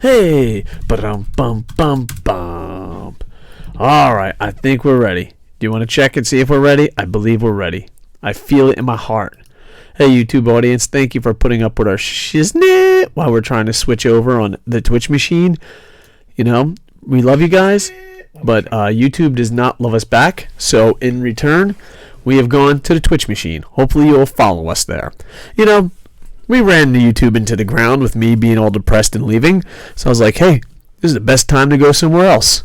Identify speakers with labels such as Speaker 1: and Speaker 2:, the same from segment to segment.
Speaker 1: Hey, ba-dum-bum-bum-bum. All right, I think we're ready. Do you want to check and see if we're ready? I believe we're ready. I feel it in my heart. Hey, YouTube audience, thank you for putting up with our shiznit while we're trying to switch over on the Twitch machine. You know, we love you guys, but YouTube does not love us back. So in return, we have gone to the Twitch machine. Hopefully you'll follow us there. You know, we ran the YouTube into the ground with me being all depressed and leaving. So I was like, hey, this is the best time to go somewhere else.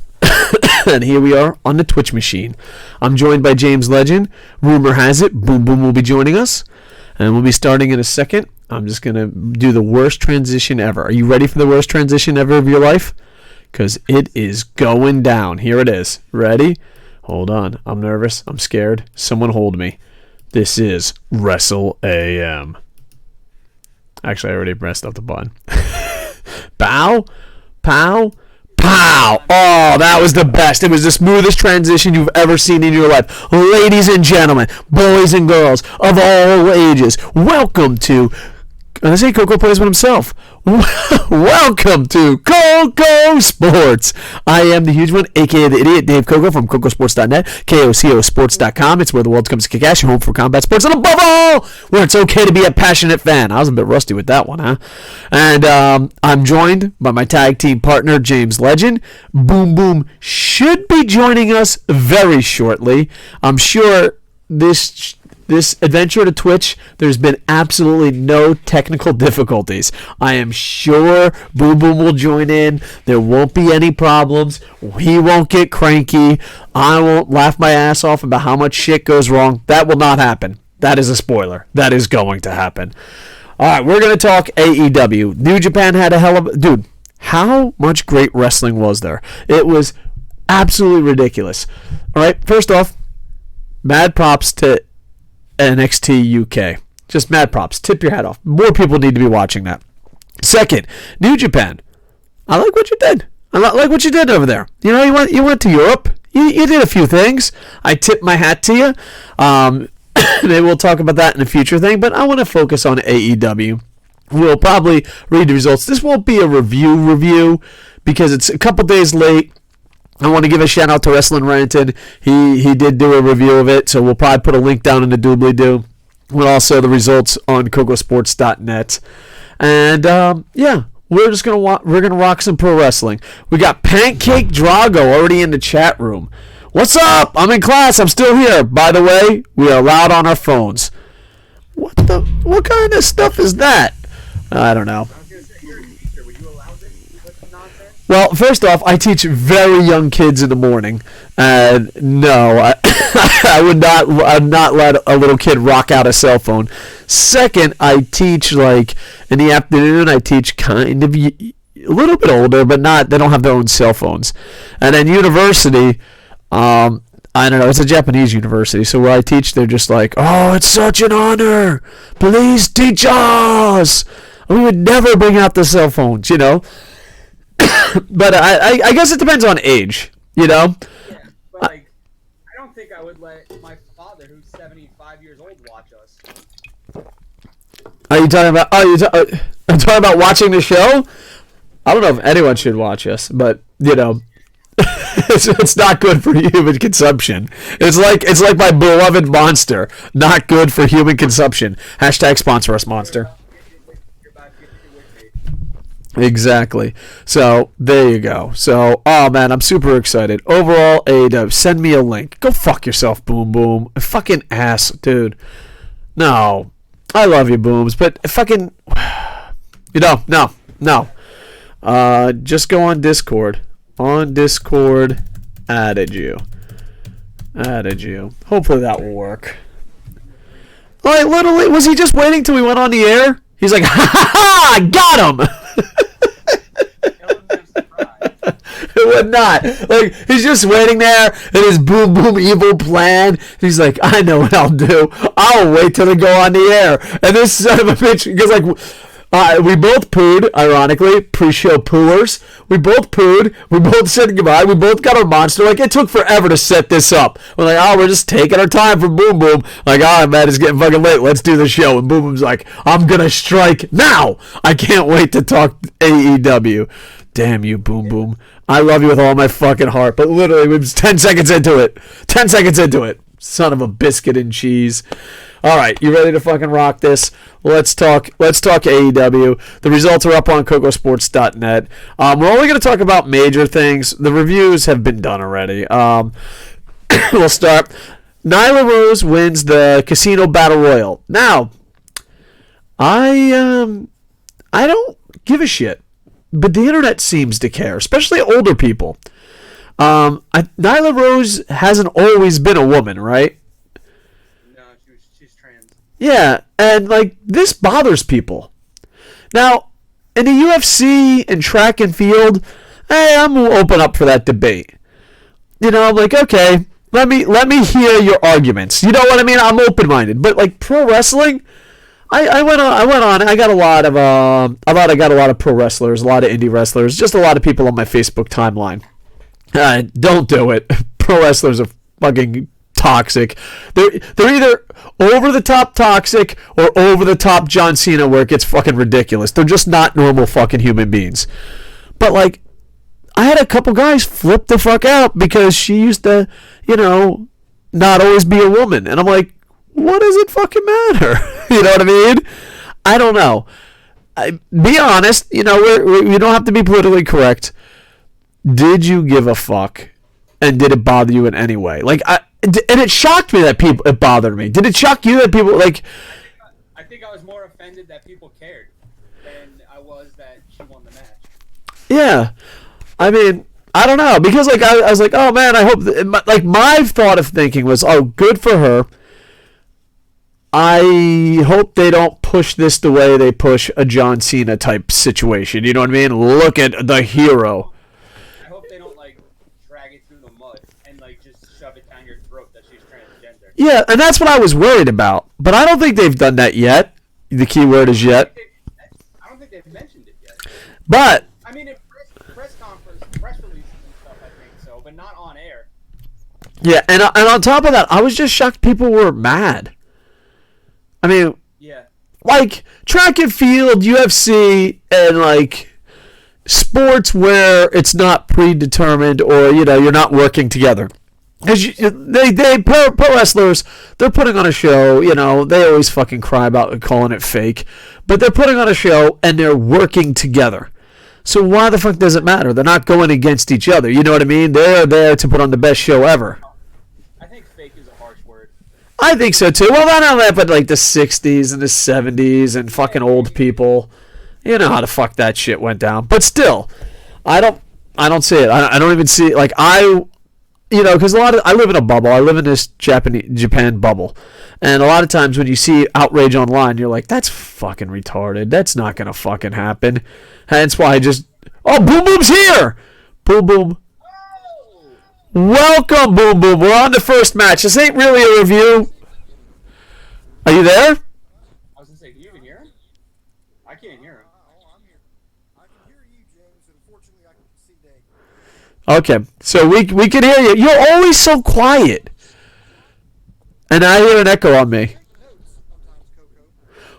Speaker 1: And here we are on the Twitch machine. I'm joined by James Legend. Rumor has it, Boom Boom will be joining us. And we'll be starting in a second. I'm just going to do the worst transition ever. Are you ready for the worst transition ever of your life? Because it is going down. Here it is. Ready? Hold on. I'm nervous. I'm scared. Someone hold me. This is Wrestle AM. Actually, I already pressed up the button. Bow, pow, pow. Oh, that was the best. It was the smoothest transition you've ever seen in your life. Ladies and gentlemen, boys and girls of all ages, welcome to... I say Koco plays with himself. Welcome to KocoSports. I am the huge one, a.k.a. the idiot Dave Koco from KocoSports.net, KocoSports.com. It's where the world comes to kick ass, your home for combat sports, and above all, where it's okay to be a passionate fan. I was a bit rusty with that one, huh? And I'm joined by my tag team partner, James Legend. Boom Boom should be joining us very shortly. I'm sure this adventure to Twitch, there's been absolutely no technical difficulties. I am sure Boom Boom will join in. There won't be any problems. He won't get cranky. I won't laugh my ass off about how much shit goes wrong. That will not happen. That is a spoiler. That is going to happen. All right, we're going to talk AEW. New Japan had a hell of a... Dude, how much great wrestling was there? It was absolutely ridiculous. All right, first off, mad props to NXT UK. Just mad props. Tip your hat off. More people need to be watching that. Second, New Japan. I like what you did. I like what you did over there. You know, you went to Europe. You did a few things. I tip my hat to you. Maybe we'll talk about that in a future thing, but I want to focus on AEW. We'll probably read the results. This won't be a review because it's a couple days late. I want to give a shout out to Wrestling Renton. He did do a review of it, so we'll probably put a link down in the doobly-doo. With also the results on KocoSports.net. And yeah, we're gonna rock some pro wrestling. We got Pancake Drago already in the chat room. What's up? I'm in class. I'm still here. By the way, we are allowed on our phones. What kind of stuff is that? I don't know. Well, first off, I teach very young kids in the morning, and no, I would not let a little kid rock out a cell phone. Second, I teach like in the afternoon. I teach kind of a little bit older, but not. They don't have their own cell phones. And then university, I don't know. It's a Japanese university, so where I teach, they're just like, "Oh, it's such an honor. Please teach us." We would never bring out the cell phones, you know. But I guess it depends on age, you know?
Speaker 2: Yeah, but like, I don't think I would let my father, who's 75 years old, watch us.
Speaker 1: Are you talking about, I'm talking about watching the show? I don't know if anyone should watch us, but, you know, it's not good for human consumption. It's like my beloved Monster, not good for human consumption. Hashtag sponsor us, Monster. Exactly. So, there you go. So, oh man, I'm super excited. Overall, AEW, send me a link. Go fuck yourself, Boom Boom. Fucking ass, dude. No. I love you, Booms, but fucking... You know, no. Just go on Discord. On Discord, added you. Hopefully that will work. Like, literally, was he just waiting till we went on the air? He's like, ha ha ha, got him! It would not. Like, he's just waiting there in his boom boom evil plan. He's like, I know what I'll do. I'll wait till they go on the air. And this son of a bitch, because like, we both pooed, ironically, pre-show pooers. We both pooed. We both said goodbye. We both got our monster. Like, it took forever to set this up. We're like, oh, we're just taking our time for Boom Boom. Like, all right, man, it's getting fucking late. Let's do the show. And Boom Boom's like, I'm going to strike now. I can't wait to talk AEW. Damn you, Boom Boom. I love you with all my fucking heart, but literally it was 10 seconds into it. 10 seconds into it. Son of a biscuit and cheese. All right, you ready to fucking rock this? Let's talk AEW. The results are up on KocoSports.net. We're only going to talk about major things. The reviews have been done already. We'll start. Nyla Rose wins the Casino Battle Royal. Now, I don't give a shit, but the internet seems to care, especially older people. Nyla Rose hasn't always been a woman, right?
Speaker 2: No, she's trans.
Speaker 1: Yeah, and like this bothers people. Now, in the UFC and track and field, hey, I'm open up for that debate. You know, I'm like, okay, let me hear your arguments. You know what I mean? I'm open-minded. But like pro wrestling, I went on. I got a lot of pro wrestlers, a lot of indie wrestlers, just a lot of people on my Facebook timeline. Don't do it. Pro wrestlers are fucking toxic. They're either over the top toxic or over the top John Cena, where it gets fucking ridiculous. They're just not normal fucking human beings. But like, I had a couple guys flip the fuck out because she used to, you know, not always be a woman, and I'm like, what does it fucking matter? You know what I mean? I don't know. Be honest. You know, we don't have to be politically correct. Did you give a fuck? And did it bother you in any way? Like, and it shocked me that it bothered me. Did it shock you that people, like...
Speaker 2: I think I was more offended that people cared than I was that she won the match.
Speaker 1: Yeah. I mean, I don't know. Because, like, I was like, oh, man, I hope... my thought of thinking was, oh, good for her. I hope they don't push this the way they push a John Cena type situation. You know what I mean? Look at the hero.
Speaker 2: I hope they don't, like, drag it through the mud and, like, just shove it down your throat that she's transgender.
Speaker 1: Yeah, and that's what I was worried about. But I don't think they've done that yet. The key word is yet.
Speaker 2: I don't think they've mentioned it yet.
Speaker 1: But...
Speaker 2: I mean, in press conference, press releases and stuff, I think so, but not on air.
Speaker 1: Yeah, and on top of that, I was just shocked people were mad. I mean,
Speaker 2: yeah,
Speaker 1: like track and field, UFC, and like sports where it's not predetermined or, you know, you're not working together. Because pro wrestlers, they're putting on a show, you know, they always fucking cry about calling it fake, but they're putting on a show and they're working together. So why the fuck does it matter? They're not going against each other. You know what I mean? They're there to put on the best show ever.
Speaker 2: I think fake is a harsh word.
Speaker 1: I think so too. Well, not only that, but like the 60s and the 70s and fucking old people. You know how the fuck that shit went down. But still, I don't see it. I don't even see it. Like, you know, because I live in a bubble. I live in this Japan bubble. And a lot of times when you see outrage online, you're like, that's fucking retarded. That's not going to fucking happen. Hence why oh, Boom Boom's here! Boom Boom. Welcome, Boom Boom. We're on the first match. This ain't really a review. Are you there?
Speaker 2: I was going to say, can you even hear him? I can't hear him.
Speaker 3: Oh, I'm here. I can hear you, James. Unfortunately, I can see Dave.
Speaker 1: Okay, so we can hear you. You're always so quiet. And I hear an echo on me.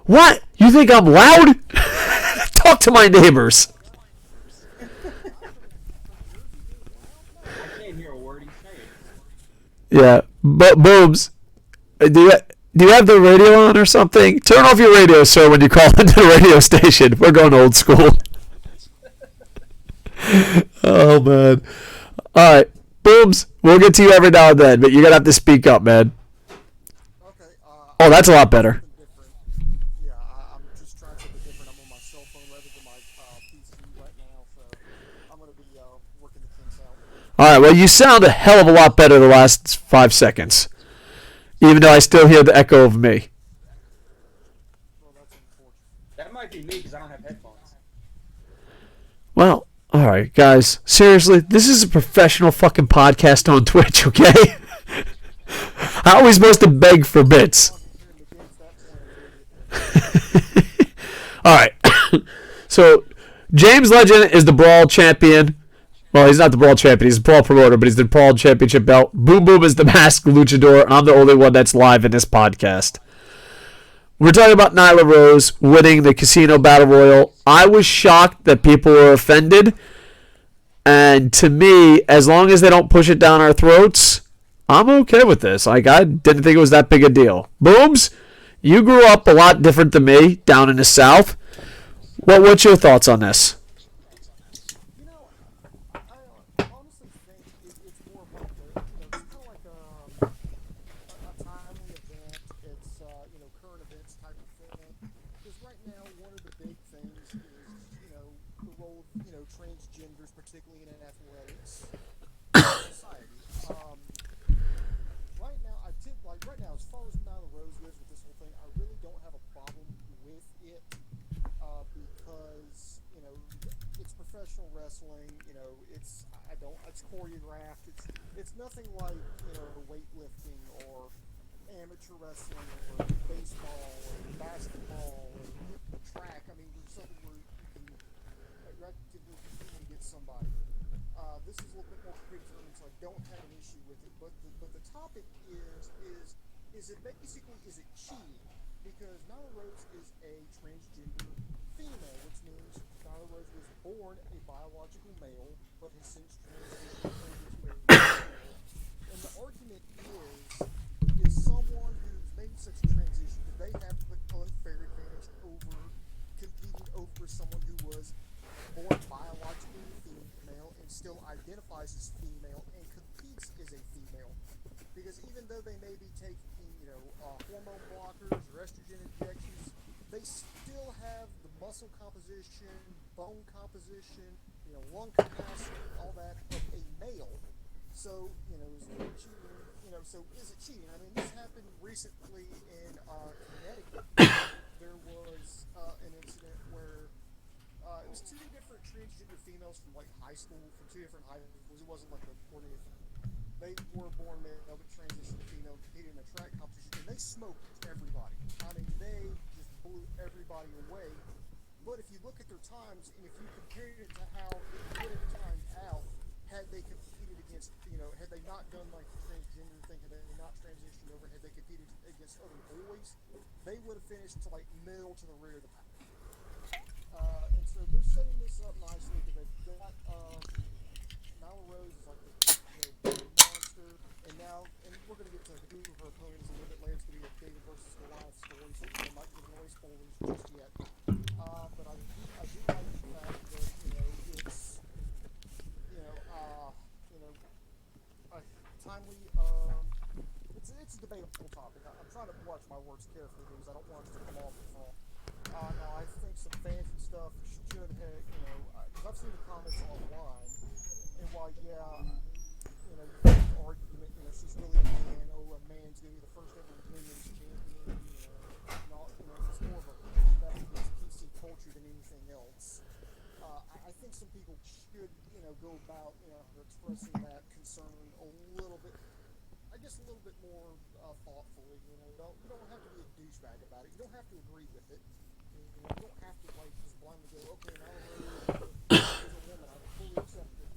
Speaker 1: What? You think I'm loud? Talk to my neighbors.
Speaker 2: I can't hear a word he's saying.
Speaker 1: Yeah, but Boobs, do you have the radio on or something? Turn off your radio, sir, when you call into the radio station. We're going old school. Oh, man. All right, Boobs, we'll get to you every now and then, but you're going to have to speak up, man.
Speaker 3: Okay.
Speaker 1: Oh, that's a lot better.
Speaker 3: Yeah, I'm just trying something different. I'm on my cell phone rather than my PC right now, so I'm going to be working the kinks out.
Speaker 1: All right, well, you sound a hell of a lot better the last 5 seconds, even though I still hear the echo of me.
Speaker 3: Well, that's unfortunate.
Speaker 2: That might be me because I don't have headphones.
Speaker 1: Well, all right, guys. Seriously, this is a professional fucking podcast on Twitch, okay? How are we supposed to beg for bits? All right. So, James Legend is the Brawl champion. Well, he's not the Brawl champion. He's the Brawl promoter, but he's the Brawl championship belt. Boom Boom is the masked luchador, and I'm the only one that's live in this podcast. We're talking about Nyla Rose winning the Casino Battle Royal. I was shocked that people were offended, And to me, as long as they don't push it down our throats, I'm okay with this. Like, I didn't think it was that big a deal. Booms, you grew up a lot different than me down in the South. What's your thoughts on this?
Speaker 3: You know, I honestly think it's more of like it's kind of like a timely event. It's current events type of thing. Because right now, one of the big things is the role of transgenders, particularly in athletics, in society. Right now, right now, as far as Nyla Rose goes with this whole thing, I really don't have a problem with it because it's professional wrestling. It's choreographed. It's nothing like weightlifting or amateur wrestling or baseball or basketball or track. I mean, there's something where you can actively compete against somebody. This is a little bit more predetermined, so I don't have an issue with it. But the topic is it basically is it cheating? Because Nyla Rose is a transgender female, which means Nyla Rose was born a biological male, but has since transitioned into a female. And the argument is someone who's made such a transition, do they have the unfair advantage over competing over someone who was born biologically female and still identifies as female and competes as a female? Because even though they may be taking, hormone blockers or estrogen injections, they still have the muscle composition, bone composition, lung capacity, all that of a male. So, is it cheating? So is it cheating? I mean, this happened recently in Connecticut. There was an incident where it was two different transgender females from like high school, from two different high schools. It wasn't like a coordinated thing. They were born male but transitioned to female, competed in a track competition, and they smoked everybody. I mean, they just blew everybody away. But if you look at their times, and if you compare it to how it would have timed out had they competed against, had they not done like the transgender thing, had they not transitioned over, had they competed against other boys, they would have finished to like middle to the rear of the pack. And so they're setting this up nicely because they've got Nyla Rose is like the big monster, and we're going to get to who her opponent is a little bit later. It's going to be a David versus Goliath story, so I'm not giving away spoilers just yet. But I do like the fact that it's a timely. It's a debatable topic. I'm trying to watch my words carefully because I don't want to come off as wrong. Now I think some fans and stuff should have, because I've seen the comments online, and while you have the argument, she's really a man, a man's gonna be the first ever women's champion, and all, it's more of a pushback against PC culture than anything else. I think some people should, go about, expressing that concern a little bit. I guess a little bit more thoughtfully. You don't have to be a douchebag about it. You don't have to agree with it. You don't have to like just blindly go, okay, now is a woman. I fully accept it.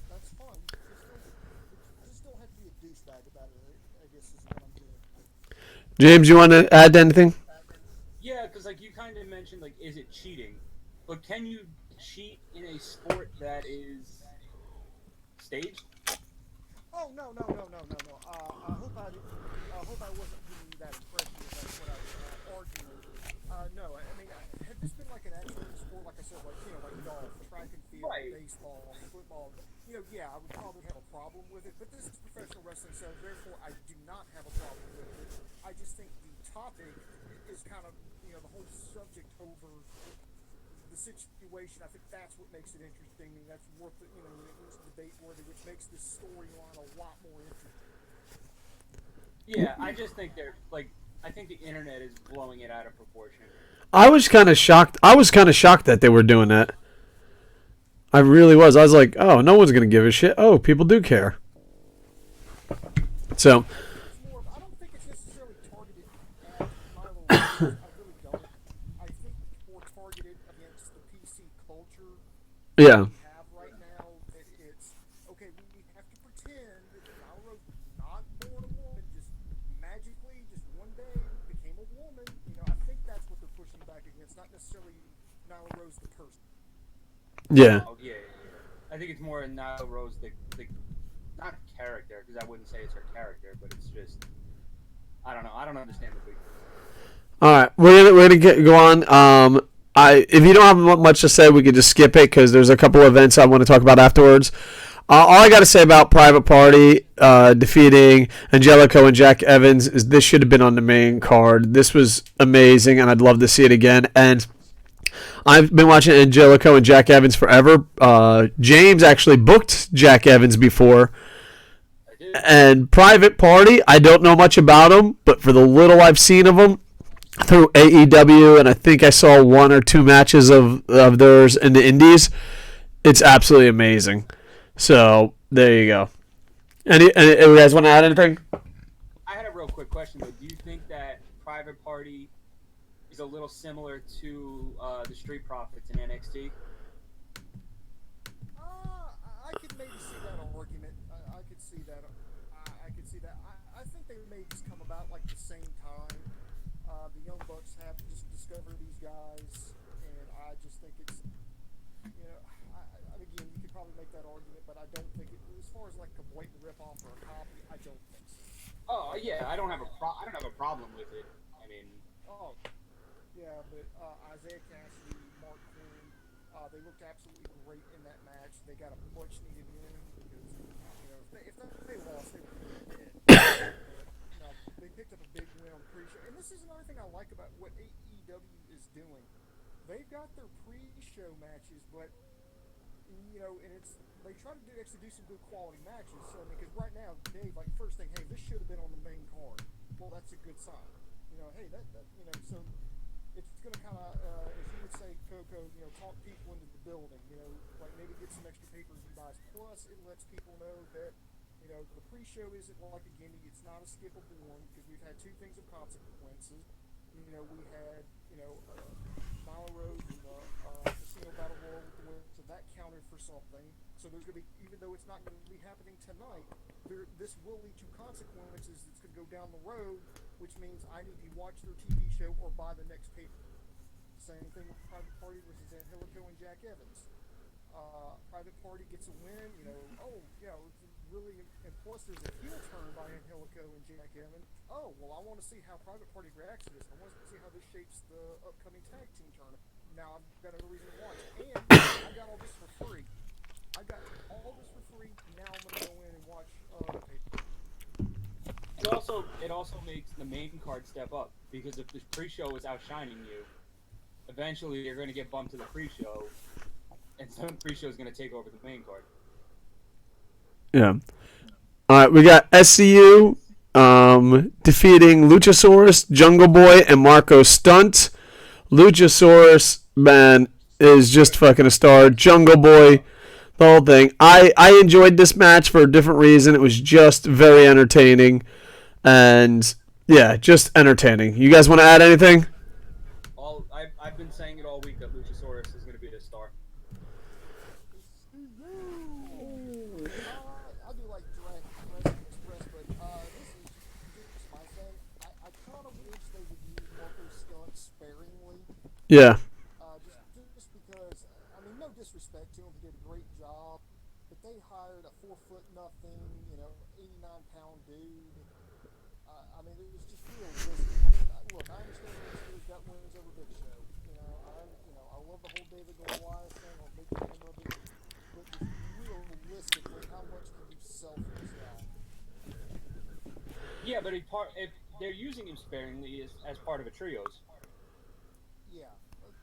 Speaker 3: That's fine. You just don't have to be a douchebag about it. I guess is what I'm doing.
Speaker 1: James, you want to add anything?
Speaker 2: Yeah, because like you kind of mentioned, like, is it cheating? But can you cheat in a sport that is staged?
Speaker 3: Oh no. I hope I wasn't giving you that impression that that's what I was arguing. No, I mean, had this been like an actual sport, like I said, like like golf, track and field,
Speaker 2: Right.
Speaker 3: baseball, football, yeah, I would probably have a problem with it. But this is professional wrestling, so therefore I do not have a problem with it. I just think the topic is kind of the whole subject over the situation. I think that's what makes it interesting, and that's worth it. It's debate worthy, which makes this storyline a lot more interesting.
Speaker 2: Yeah, I just think I think the internet is blowing it out of proportion.
Speaker 1: I was kind of shocked. That they were doing that. I really was. I was like, oh, no one's gonna give a shit. Oh, people do care. So.
Speaker 3: It's more of, I don't think it's necessarily targeted at Milo Rose. I really don't. I think it's more targeted against the PC culture
Speaker 1: Yeah.
Speaker 3: we have right now. That it's okay. We have to pretend that Milo Rose was not born a woman, just magically, just one day became a woman. I think that's what they're pushing back against, not necessarily Nyla Rose the person.
Speaker 1: Yeah.
Speaker 2: Oh, yeah. I I think it's more Nyla Rose, the not character, because I wouldn't say it's her character, but it's just I don't know. I don't understand the big.
Speaker 1: All right, we're gonna go on. If you don't have much to say, we could just skip it because there's a couple events I want to talk about afterwards. All I got to say about Private Party defeating Angelico and Jack Evans is this should have been on the main card. This was amazing, and I'd love to see it again. And I've been watching Angelico and Jack Evans forever. James actually booked Jack Evans before. And Private Party, I don't know much about him, but for the little I've seen of him through AEW, and I think I saw 1 or 2 matches of theirs in the Indies, it's absolutely amazing. So, there you go. Any you guys want to add anything?
Speaker 2: I had a real quick question, though. Do you think that Private Party is a little similar to the Street Profits in NXT?
Speaker 3: I could maybe see that argument. I could see that. I could see that. I think they may just come about like the same time. The Young Bucks have just discovered these guys, and I just think it's, again, you could probably make that argument, but I don't think it, as far as like a blatant ripoff or a copy, I don't think so.
Speaker 2: Oh yeah, I don't have a problem with it. I mean,
Speaker 3: yeah, but Isaiah Cassidy, Mark Quinn, they looked absolutely great in that match. They got a much needed win because if they lost, they would have been dead. They picked up a big win on pre-show, and this is another thing I like about what AEW is doing. They've got their pre-show matches, but and they try to do some good quality matches. So because right now, Dave, like first thing, hey, this should have been on the main card. Well, that's a good sign. Hey, that so it's gonna kind of, as you would say, Koco, talk people into the building. Like maybe get some extra pay-per-view buys. Plus, it lets people know that the pre-show isn't like a gimme. It's not a skippable one because we've had 2 things of consequences. We had Nyla Rose in the Casino Battle Royal with the win, so that counted for something. So there's going to be, even though it's not going to be happening tonight, this will lead to consequences that's going to go down the road, which means I need to watch their TV show or buy the next paper. Same thing with Private Party versus Angelico and Jack Evans. Private Party gets a win, it's really, and plus there's a heel turn by Angelico and Jack Evans. Oh, well, I want to see how Private Party reacts to this. I want to see how this shapes the upcoming tag team tournament. Now I've got a reason to watch. And I got all this for free. Now I'm going to go in and watch the paper.
Speaker 2: it also makes the main card step up because if the pre-show is outshining you, eventually you're going to get bumped to the pre-show, and some pre-show is going to take over the main card.
Speaker 1: Yeah. All right, we got SCU defeating Luchasaurus, Jungle Boy, and Marco Stunt. Luchasaurus, man, is just fucking a star. Jungle Boy, the whole thing. I enjoyed this match for a different reason. It was just very entertaining. And, yeah, just entertaining. You guys want to add anything?
Speaker 2: I've been saying it all week that Luchasaurus is going to be the star.
Speaker 3: I do like Jurassic Express, but this is my thing. I kind of wish they would use Marco Stunt sparingly.
Speaker 1: Yeah.
Speaker 3: Just because, no disrespect to him, he did a great job, but they hired a 4'0" 89-pound dude. It was just real risky. Look, I understand he's got wins over Big Show. I love the whole David Goliath thing. I'll make fun of it. But just realistically, how much can you sell for this guy?
Speaker 2: Yeah, but if they're using him sparingly as part of a trios.
Speaker 3: Yeah.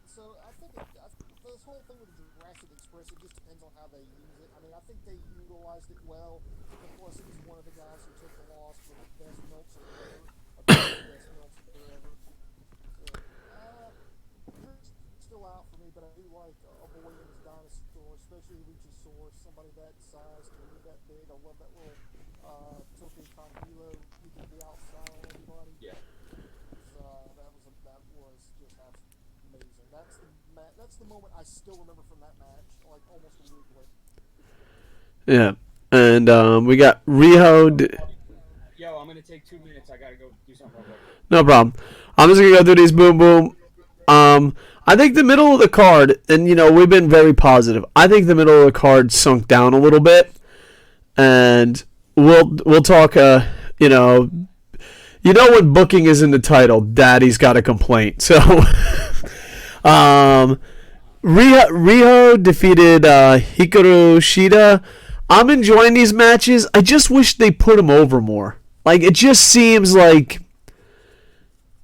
Speaker 3: So I think this whole thing with the Jurassic Express, it just depends on how they use it. I think they utilized it well. And plus, it was one of the guys who took the loss for the best Meltzer ever. Best Meltzer ever. So, still out for me, but I do like a boy in his dinosaur, especially Luchasaurus, somebody that size, to me that big. I love that little Tope Tranquilo. He can be outside on everybody.
Speaker 2: Yeah.
Speaker 3: That was just amazing. That's the moment I still remember from that match, like almost a week later.
Speaker 1: Yeah. And we got Riho.
Speaker 2: Yo, I'm gonna take 2 minutes. I gotta go do something real quick.
Speaker 1: No problem. I'm just gonna go through these. Boom, boom. I think the middle of the card, and we've been very positive. I think the middle of the card sunk down a little bit, and we'll talk. When booking is in the title, Daddy's got a complaint. So, Riho defeated Hikaru Shida. I'm enjoying these matches. I just wish they put them over more. Like, it just seems like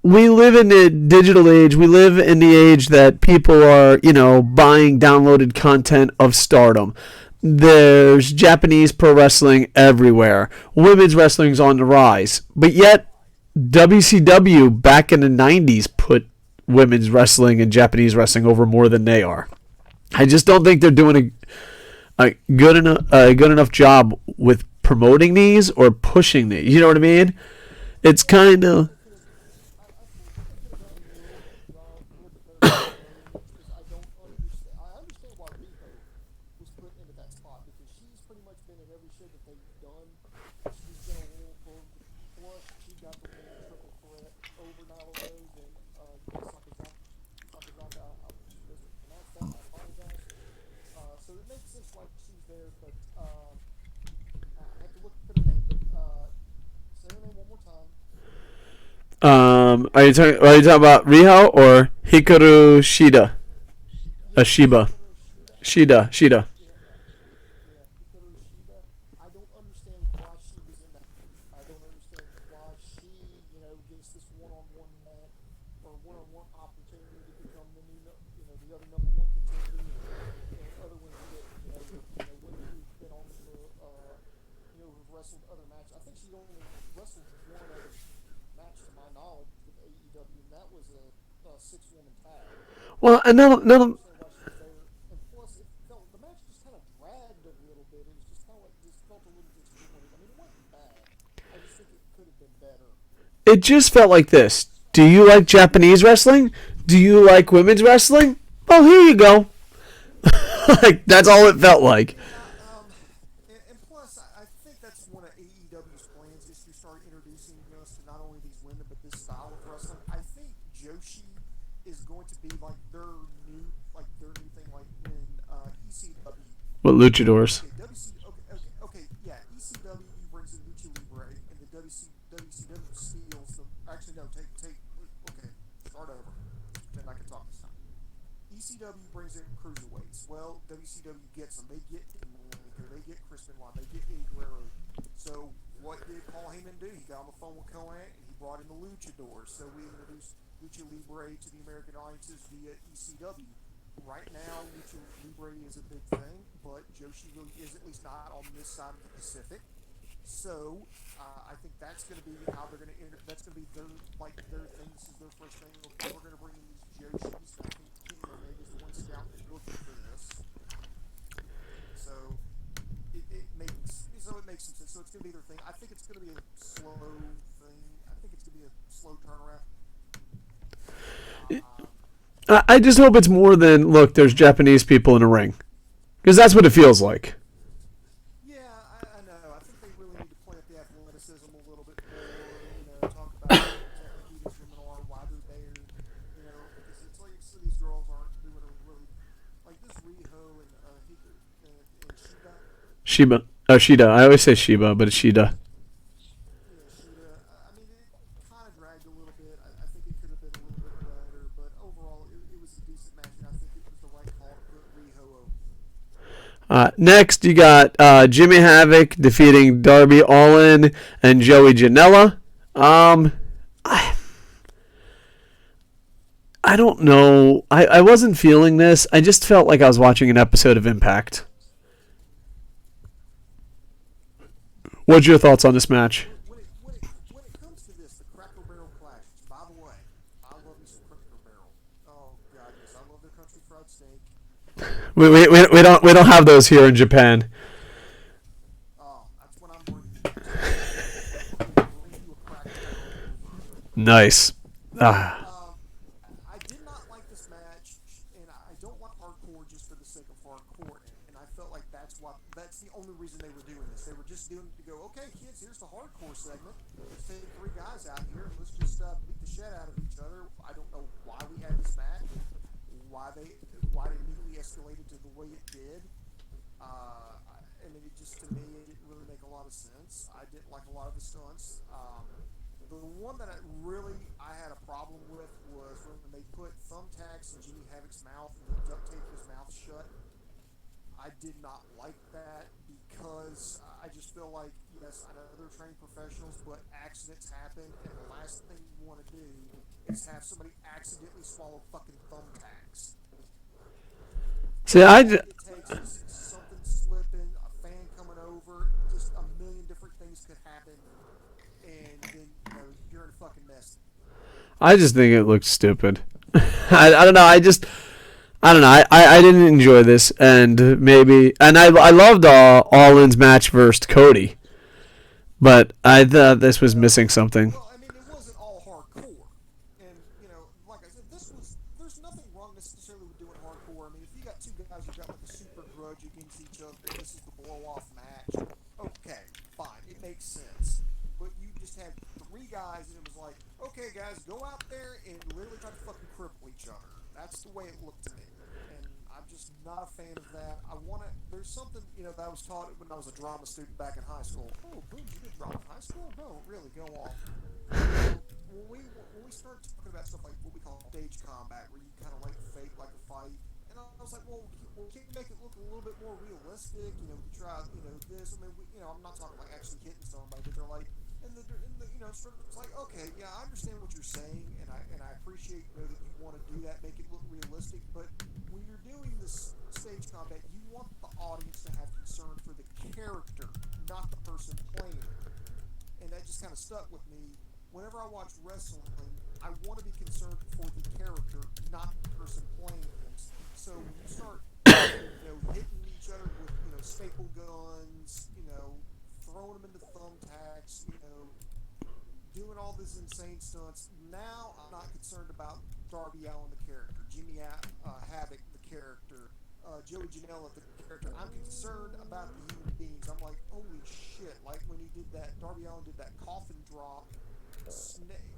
Speaker 1: we live in the digital age. We live in the age that people are, buying downloaded content of Stardom. There's Japanese pro wrestling everywhere. Women's wrestling's on the rise. But yet, WCW back in the 90s put women's wrestling and Japanese wrestling over more than they are. I just don't think they're doing a good enough job with promoting these or pushing these. You know what I mean? It's kind of... Are you talking about Riho or Hikaru Shida? Shiba. Shida.
Speaker 3: I don't understand why she was in that. I don't understand why she, gets this one-on-one match or one-on-one opportunity to become the new, the other number one contender, and other ones that, women who've been on the, who've wrestled other matches. I think she only wrestled one other match to my knowledge with AEW, and that was a six-woman tag.
Speaker 1: Well, and now
Speaker 3: And plus, the match just kind of dragged a little bit. It was just kind of like, just felt a little disjointed. I mean, it wasn't bad. I just think it could have been better.
Speaker 1: it just felt like this. Do you like Japanese wrestling? Do you like women's wrestling? Well, here you go. Like, that's all it felt like.
Speaker 3: And plus, I think that's one of AEW's plans is to start introducing us to not only these women but this style of wrestling. I think Joshi is going to be like their new thing, like when ECW.
Speaker 1: With luchadors.
Speaker 3: Yeah. ECW brings in Lucha Libre, and the WCW steals them. Actually, no, okay, start over. Then I can talk this time. ECW brings in cruiserweights. Well, WCW gets them. They get they get Chris Benoit, they get Eddie Guerrero. So what did Paul Heyman do? He got on the phone with Coan and he brought in the luchadors. So we introduced Lucha Libre to the American audiences via ECW. Right now, Lucha Libre is a big thing, but Joshi really is, at least not on this side of the Pacific. So I think that's going to be how they're going to enter. That's going to be their thing. This is their first thing. Okay, we're going to bring in these Joshis. I think Kenny Omega is the one scout looking for this. So it makes some sense. So it's going to be their thing. I think it's going to be a slow thing. I think it's going to be a slow turnaround.
Speaker 1: I just hope it's more than, look, there's Japanese people in a ring. Because that's what it feels like.
Speaker 3: Yeah, I know. I think they really need to play up the athleticism a little bit more. Talk about exactly who these women are, why they're there. Because it's like so these girls aren't doing a really like this Riho and Hika and Shida.
Speaker 1: Shida. I always say Shiba, but it's Shida.
Speaker 3: Yeah, Shida. I mean, it kind of dragged a little bit. I think it could have been a little bit better, but overall, it was a decent match, and I think it was the right call to put Riho over.
Speaker 1: Next, you got Jimmy Havoc defeating Darby Allin and Joey Janela. I don't know. I wasn't feeling this. I just felt like I was watching an episode of Impact. What's your thoughts on this match?
Speaker 3: When it comes to this, the Cracker Barrel Clash. By the way, I love me some Cracker Barrel. Oh God, yes, I love their country fried steak.
Speaker 1: We don't have those here in Japan.
Speaker 3: Oh, that's what I'm bringing you a Cracker Barrel.
Speaker 1: Nice.
Speaker 3: I did not like this match, and I don't like hardcore just for the sake of hardcore. And I felt like that's the only reason they were doing this. They were just doing it to go, okay, kids, here's the hardcore segment. Let's take 3 guys out here and let's just beat the shit out of each other. I don't know why we had this match, why they immediately escalated to the way it did. And it just, to me, it didn't really make a lot of sense. I didn't like a lot of the stunts. The one that I had a problem with was when they put thumbtacks in Jimmy Havoc's mouth and they duct taped his mouth shut. I did not like that because I just feel like, yes, I know they're trained professionals, but accidents happen, and the last thing you want to do is have somebody accidentally swallow fucking thumbtacks.
Speaker 1: See,
Speaker 3: It takes is something slipping, a fan coming over, just a million different things could happen, and then you're in a fucking mess.
Speaker 1: I just think it looks stupid. I don't know. I don't know. I didn't enjoy this, and I loved All-In's match versus Cody, but I thought this was missing something.
Speaker 3: Well, I mean, it wasn't all hardcore, and like I said, there's nothing wrong necessarily with doing hardcore. I mean, if you got two guys who got like a super grudge against each other, and this is the blow-off match, okay, fine, it makes sense. But you just had three guys, and it was like, okay, guys, go out there and literally try to fucking cripple each other. That's the way it looked to me. And I'm just not a fan of that. There's something, that I was taught when I was a drama student back in high school. Oh, boom, you did drama in high school? No, really, go off. When we started talking about stuff like what we call stage combat, where you kind of like fake like a fight, and I was like, well, can you make it look a little bit more realistic? We try, this. I mean, I'm not talking like actually hitting somebody, but they're like, it's like, okay, yeah, I understand what you're saying, and I appreciate that you want to do that, make it look realistic. But when you're doing this stage combat, you want the audience to have concern for the character, not the person playing it. And that just kind of stuck with me. Whenever I watch wrestling, I want to be concerned for the character, not the person playing them. So when you start, hitting each other with, staple guns, throwing them into thumbtacks, doing all these insane stunts. Now I'm not concerned about Darby Allin, the character, Jimmy Havoc, the character, Joey Janela, the character. I'm concerned about the human beings. I'm like, holy shit! Like when he did that, Darby Allin did that coffin drop,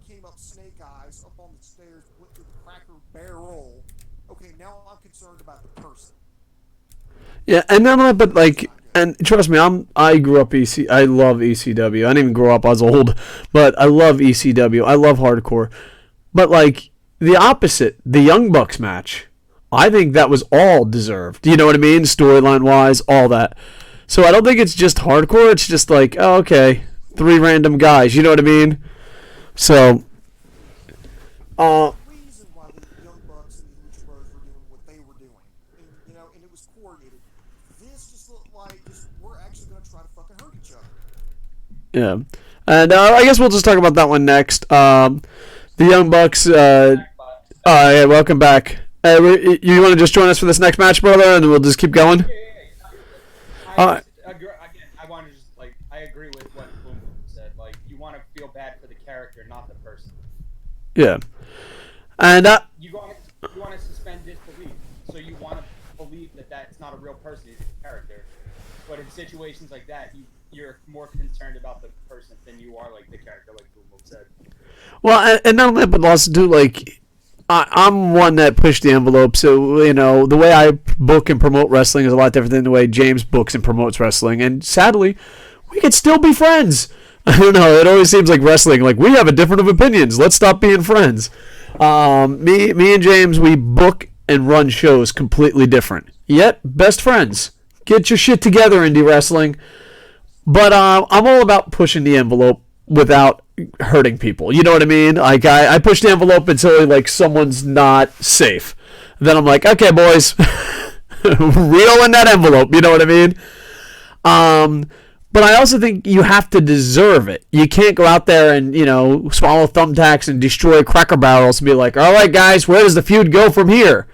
Speaker 3: came up snake eyes, up on the stairs, went through the Cracker Barrel. Okay, now I'm concerned about the person.
Speaker 1: Yeah, and then but like. And trust me, I grew up I love ECW. I didn't even grow up, I was old, but I love ECW. I love hardcore. But like the opposite, the Young Bucks match, I think that was all deserved. You know what I mean? Storyline wise, all that. So I don't think it's just hardcore. It's just like, oh, okay, three random guys. You know what I mean? So,
Speaker 3: reason why the Young Bucks and the Lucha Bros were doing what they were doing, and it was coordinated. This just looked like we're actually going to try to fucking hurt each other.
Speaker 1: yeah. And I guess we'll just talk about that one next. The Young Bucks. Yeah, welcome back. You want to just join us for this next match, brother, and we'll just keep going?
Speaker 2: I want to just I agree with what Boom Boom said. Like, you want to feel bad for the character, not the person.
Speaker 1: Yeah. And
Speaker 2: you want to suspend disbelief, so you want to believe that that's not a real person, it's a character. But in situations like that, you're more concerned about the person than you are like the character, like Boom Boom said.
Speaker 1: well, and not only that, but also too, like, I'm one that pushed the envelope, so the way I book and promote wrestling is a lot different than the way James books and promotes wrestling. And sadly, we could still be friends. I don't know. It always seems like wrestling, like we have a different of opinions. Let's stop being friends. Me and James, we book and run shows completely different. Yet best friends. Get your shit together, indie wrestling. But I'm all about pushing the envelope without hurting people. You know what I mean? Like I push the envelope until like someone's not safe. Then I'm like, okay, boys, reel in that envelope. You know what I mean? But I also think you have to deserve it. You can't go out there and swallow thumbtacks and destroy Cracker Barrels and be like, all right, guys, where does the feud go from here?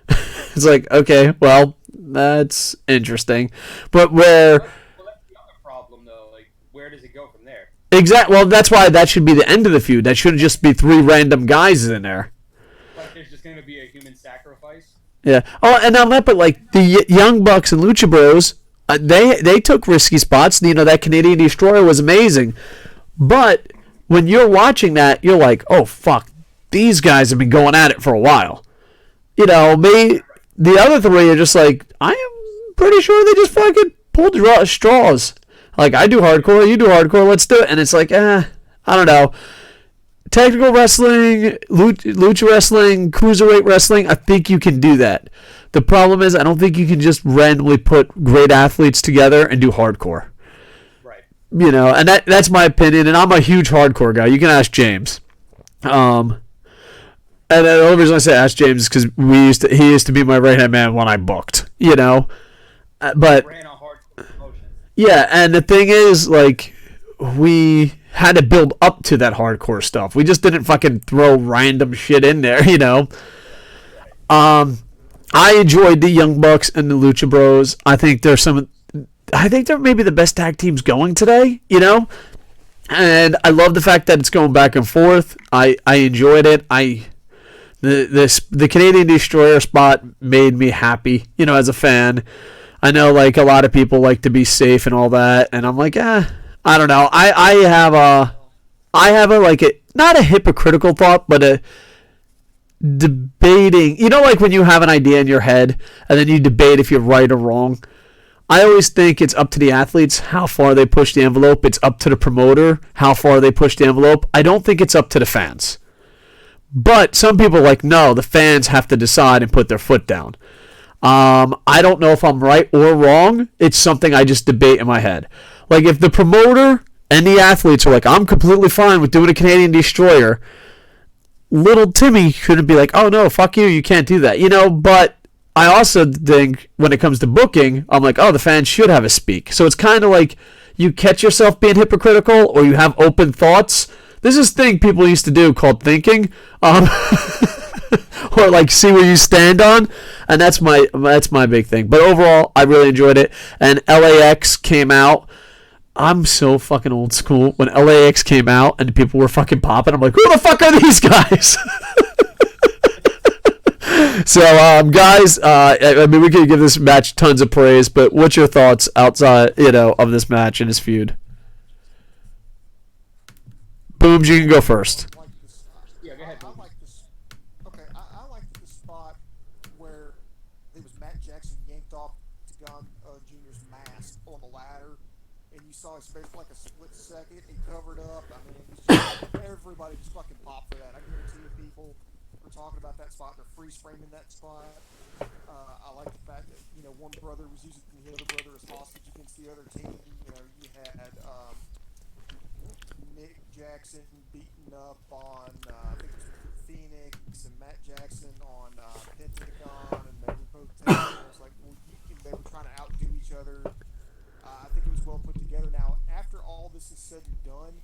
Speaker 1: It's like, okay, well, that's interesting, but where?
Speaker 2: Well, that's the other problem, though. Like, where does it go from there?
Speaker 1: Exactly. Well, that's why that should be the end of the feud. That shouldn't just be three random guys in there.
Speaker 2: Like, there's just going to be a human sacrifice?
Speaker 1: Yeah. Oh, and not that, but like the Young Bucks and Lucha Bros, they took risky spots. That Canadian Destroyer was amazing. But when you're watching that, you're like, oh, fuck, these guys have been going at it for a while. The other three are just like, I am pretty sure they just fucking pulled straws. Like, I do hardcore, you do hardcore, let's do it. And it's like, I don't know. Technical wrestling, lucha wrestling, cruiserweight wrestling, I think you can do that. The problem is, I don't think you can just randomly put great athletes together and do hardcore.
Speaker 2: Right.
Speaker 1: And that's my opinion, and I'm a huge hardcore guy. You can ask James. And the only reason I say ask James is because he used to be my right hand man when I booked, But
Speaker 2: Ran a hard promotion.
Speaker 1: yeah, and the thing is, like, we had to build up to that hardcore stuff. We just didn't fucking throw random shit in there, I enjoyed the Young Bucks and the Lucha Bros. I think they're maybe the best tag teams going today, And I love the fact that it's going back and forth. I enjoyed it. The Canadian Destroyer spot made me happy, as a fan. I know, like, a lot of people like to be safe and all that, and I'm like, I don't know. I have a like a not a hypocritical thought, but a debating. Like when you have an idea in your head and then you debate if you're right or wrong. I always think it's up to the athletes how far they push the envelope. It's up to the promoter how far they push the envelope. I don't think it's up to the fans. But some people are like, no, the fans have to decide and put their foot down. I don't know if I'm right or wrong. It's something I just debate in my head. Like, if the promoter and the athletes are like, I'm completely fine with doing a Canadian Destroyer, little Timmy shouldn't be like, oh, no, fuck you, you can't do that. But I also think when it comes to booking, I'm like, oh, the fans should have a speak. So it's kind of like you catch yourself being hypocritical or you have open thoughts. There's this thing people used to do called thinking, or like see where you stand on, and that's my big thing. But overall, I really enjoyed it. And LAX came out. I'm so fucking old school. When LAX came out and people were fucking popping, I'm like, who the fuck are these guys? So, guys, I mean, we could give this match tons of praise, but what's your thoughts outside, of this match and this feud? Booms, you can go first.
Speaker 2: Yeah, go ahead.
Speaker 3: I like this. Okay, I like the spot where it was Matt Jackson yanked off Tagon Jr.'s mask on the ladder, and you saw his face for like a split second. He covered up. I mean, it was just, everybody just fucking popped for that. I guarantee you, people were talking about that spot. They're freeze framing that spot. I like the fact that one brother was using the other brother as hostage against the other team. You had Nick Jackson beating up on I think it was Phoenix and Matt Jackson on Pentagon, and they were both taking it. It was like, well, they were trying to outdo each other. I think it was well put together. Now, after all this is said and done,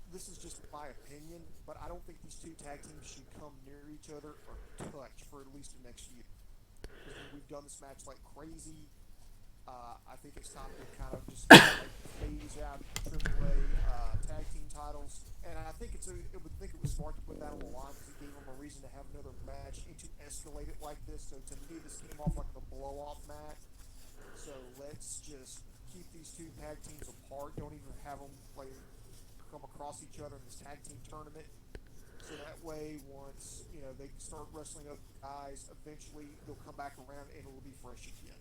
Speaker 3: this is just my opinion, but I don't think these two tag teams should come near each other or touch for at least the next year. Because we've done this match like crazy. I think it's time to kind of just phase out AAA tag team titles, and I think it was smart to put that on the line because it gave them a reason to have another match and to escalate it like this. So to me, this came off like a blow-off match. So let's just keep these two tag teams apart. Don't even have them come across each other in this tag team tournament. So that way, once they start wrestling other guys, eventually they'll come back around and it'll be fresh again.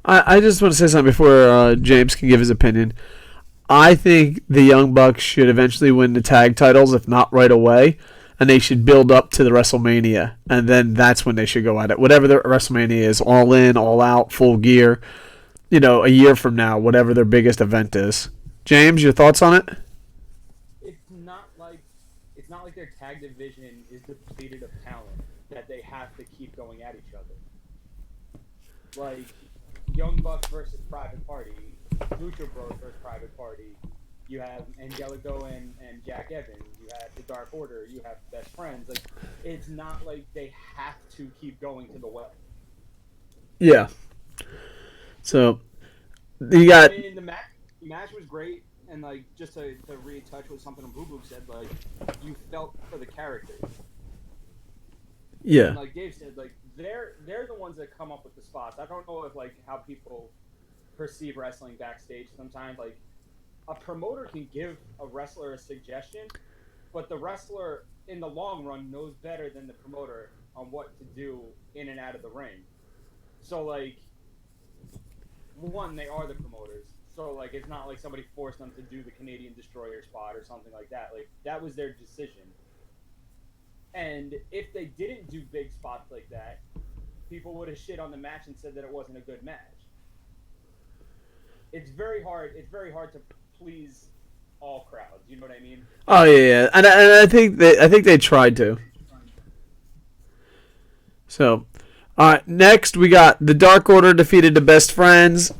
Speaker 1: I just want to say something before James can give his opinion. I think the Young Bucks should eventually win the tag titles, if not right away, and they should build up to the WrestleMania, and then that's when they should go at it. Whatever their WrestleMania is, all in, all out, full gear, a year from now, whatever their biggest event is. James, your thoughts on it?
Speaker 2: It's not like their tag division is depleted of talent that they have to keep going at each other. Like Young Bucks versus Private Party, Lucha Bros versus Private Party. You have Angelico and Jack Evans. You have the Dark Order. You have Best Friends. Like, it's not like they have to keep going to the well.
Speaker 1: Yeah. So you got.
Speaker 2: I mean, the match was great. And, like, just to retouch with something Boo Boo said, like, you felt for the characters.
Speaker 1: Yeah.
Speaker 2: And like Dave said, like, they're the ones that come up with the spots. I don't know if, like, how people perceive wrestling backstage sometimes. Like, a promoter can give a wrestler a suggestion, but the wrestler, in the long run, knows better than the promoter on what to do in and out of the ring. So like, one, they are the promoters. So like, it's not like somebody forced them to do the Canadian Destroyer spot or something like that. Like, that was their decision. And if they didn't do big spots like that, people would have shit on the match and said that it wasn't a good match. It's very hard. It's very hard to please all crowds. You know what I mean?
Speaker 1: Oh yeah, and I think they tried to. So, all right. Next, we got the Dark Order defeated the Best Friends.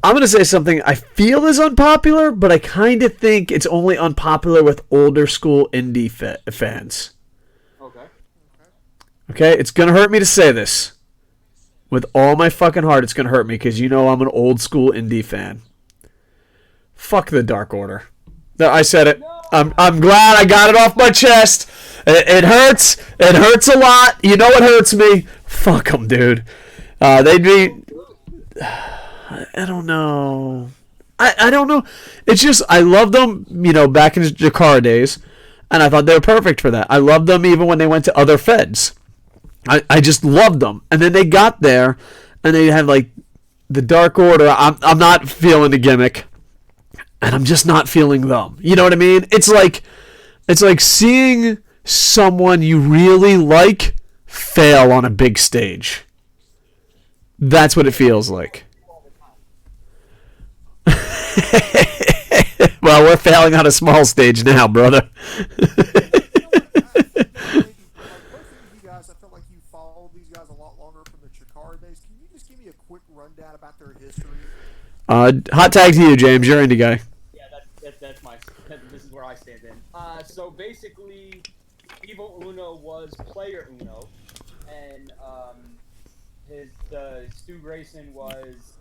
Speaker 1: I'm gonna say something I feel is unpopular, but I kind of think it's only unpopular with older school indie fans.
Speaker 2: Okay.
Speaker 1: Okay, it's gonna hurt me to say this. With all my fucking heart, it's gonna hurt me because you know I'm an old school indie fan. Fuck the Dark Order. I said it. I'm glad I got it off my chest. It hurts. It hurts a lot. You know it hurts me. Fuck them, dude. They'd be... I don't know. I don't know. It's just, I loved them, back in the Jakara days, and I thought they were perfect for that. I loved them even when they went to other feds. I just loved them. And then they got there, and they had, like, the Dark Order. I'm not feeling the gimmick, and I'm just not feeling them. You know what I mean? It's like seeing someone you really like fail on a big stage. That's what it feels like. Well, we're failing on a small stage now, brother.
Speaker 3: I felt like you followed these guys a lot longer from the Chikara days. Can you just give me a quick rundown about their history?
Speaker 1: Hot tag to you, James. You're indie guy.
Speaker 2: Yeah, this is where I stand in. So basically, Evil Uno was Player Uno, and Stu Grayson was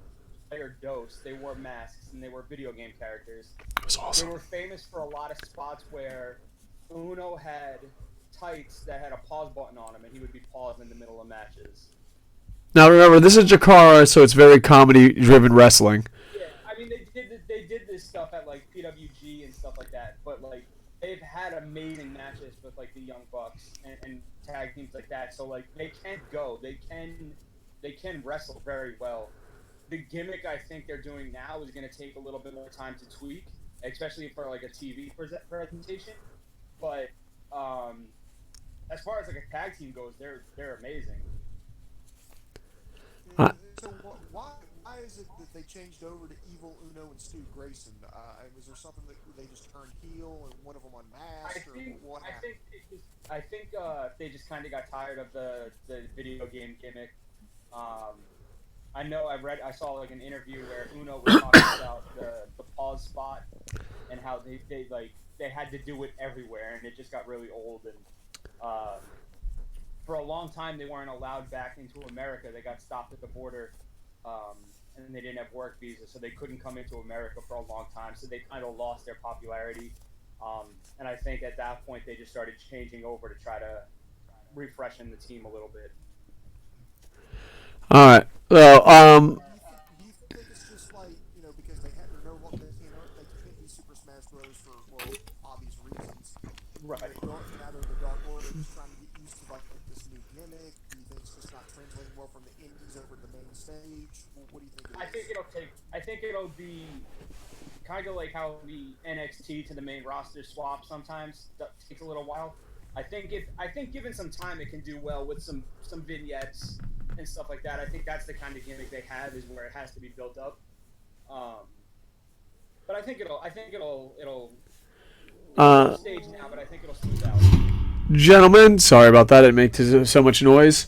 Speaker 2: Player Dos. They wore masks and they were video game characters.
Speaker 1: It was awesome.
Speaker 2: They were famous for a lot of spots where Uno had tights that had a pause button on them, and he would be paused in the middle of matches.
Speaker 1: Now remember, this is Jakara, so it's very comedy-driven wrestling.
Speaker 2: Yeah, I mean they did this stuff at like PWG and stuff like that, but like they've had amazing matches with like the Young Bucks and tag teams like that. So like they can go, they can wrestle very well. The gimmick I think they're doing now is going to take a little bit more time to tweak, especially for like a TV presentation. But as far as like a tag team goes, they're amazing.
Speaker 3: So why is it that they changed over to Evil Uno and Stu Grayson? Was there something that they just turned heel and one of them unmasked, or what happened?
Speaker 2: I think they just kind of got tired of the video game gimmick. I know I saw like an interview where Uno was talking about the pause spot and how they had to do it everywhere, and it just got really old. And for a long time, they weren't allowed back into America. They got stopped at the border, and they didn't have work visas, so they couldn't come into America for a long time. So they kind of lost their popularity. And I think at that point, they just started changing over to try to refreshen the team a little bit.
Speaker 1: All right. Well,
Speaker 3: Do you think it's just like, because they no longer, they can't do Super Smash Bros. For obvious reasons.
Speaker 2: Right.
Speaker 3: Now they're the Dark Order, just trying to get used to like this new gimmick. Do you think it's just not translating well from the indies over to the main stage? What do you think?
Speaker 2: I think it'll be kind of like how the NXT to the main roster swap sometimes takes a little while. I think given some time, it can do well with some vignettes and stuff like that. I think that's the kind of gimmick they have, is where it has to be built up. But I think it'll stage now, but I think it'll smooth out.
Speaker 1: gentlemen, sorry about that. It makes so much noise.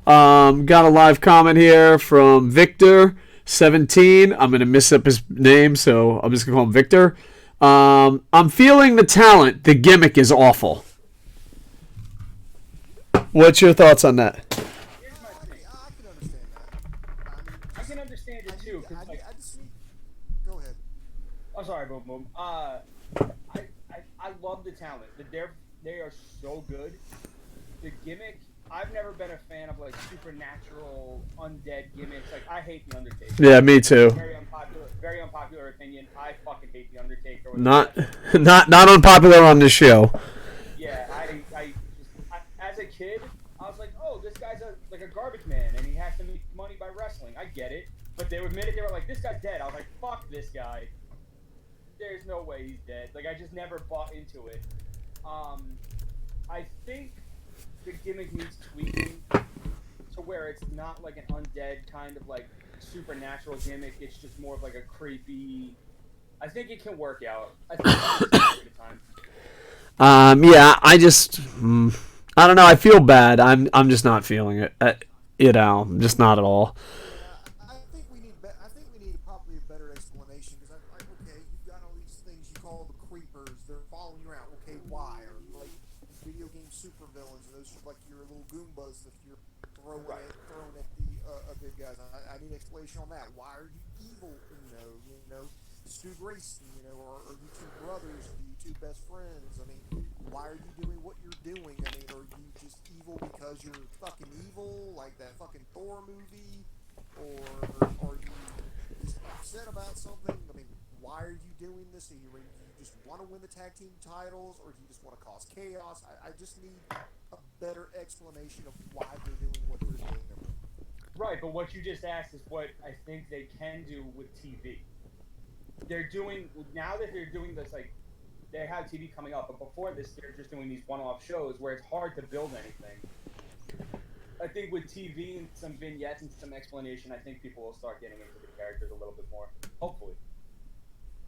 Speaker 1: Got a live comment here from Victor17. I'm going to mess up his name, so I'm just going to call him Victor. I'm feeling the talent. The gimmick is awful. What's your thoughts on that?
Speaker 2: Here's my thing.
Speaker 3: I can understand that.
Speaker 2: I can understand it too.
Speaker 3: Go ahead.
Speaker 2: I'm sorry, Boom Boom. I love the talent. They are so good. The gimmick, I've never been a fan of like supernatural undead gimmicks. Like, I hate the Undertaker.
Speaker 1: Yeah, me too.
Speaker 2: Very unpopular opinion. I fucking hate the Undertaker.
Speaker 1: Not unpopular on this show.
Speaker 2: Yeah, I as a kid, But they admitted, they were like, this guy's dead. I was like, fuck this guy. There's no way he's dead. Like, I just never bought into it. I think the gimmick needs tweaking to where it's not like an undead kind of like supernatural gimmick. It's just more of like a creepy. I think it can work out. I think it's a period of time.
Speaker 1: Yeah, I don't know. I feel bad. I'm just not feeling it. Just not at all.
Speaker 3: I think we need. I think we need probably a better explanation because I'm like, okay, you've got all these things you call the creepers. They're following you around. Okay, why? Or like video game supervillains. Those are like your little Goombas that you're throwing at the big guys. I need explanation on that. Why are you evil? You know, Stu Grayson. Or you two brothers, you two best friends. I mean, why are you doing what you're doing? I mean, are you just evil because you're fucking evil, like that fucking Thor movie? Or are you just upset about something? I mean, why are you doing this? Do you just want to win the tag team titles, or do you just want to cause chaos? I just need a better explanation of why they're doing what they're doing.
Speaker 2: Right, but what you just asked is what I think they can do with TV. They're doing, now that they're doing this, like, they have TV coming up, but before this, they're just doing these one-off shows where it's hard to build anything. I think with TV and some vignettes and some explanation, I think people will start getting into the characters a little bit more. Hopefully.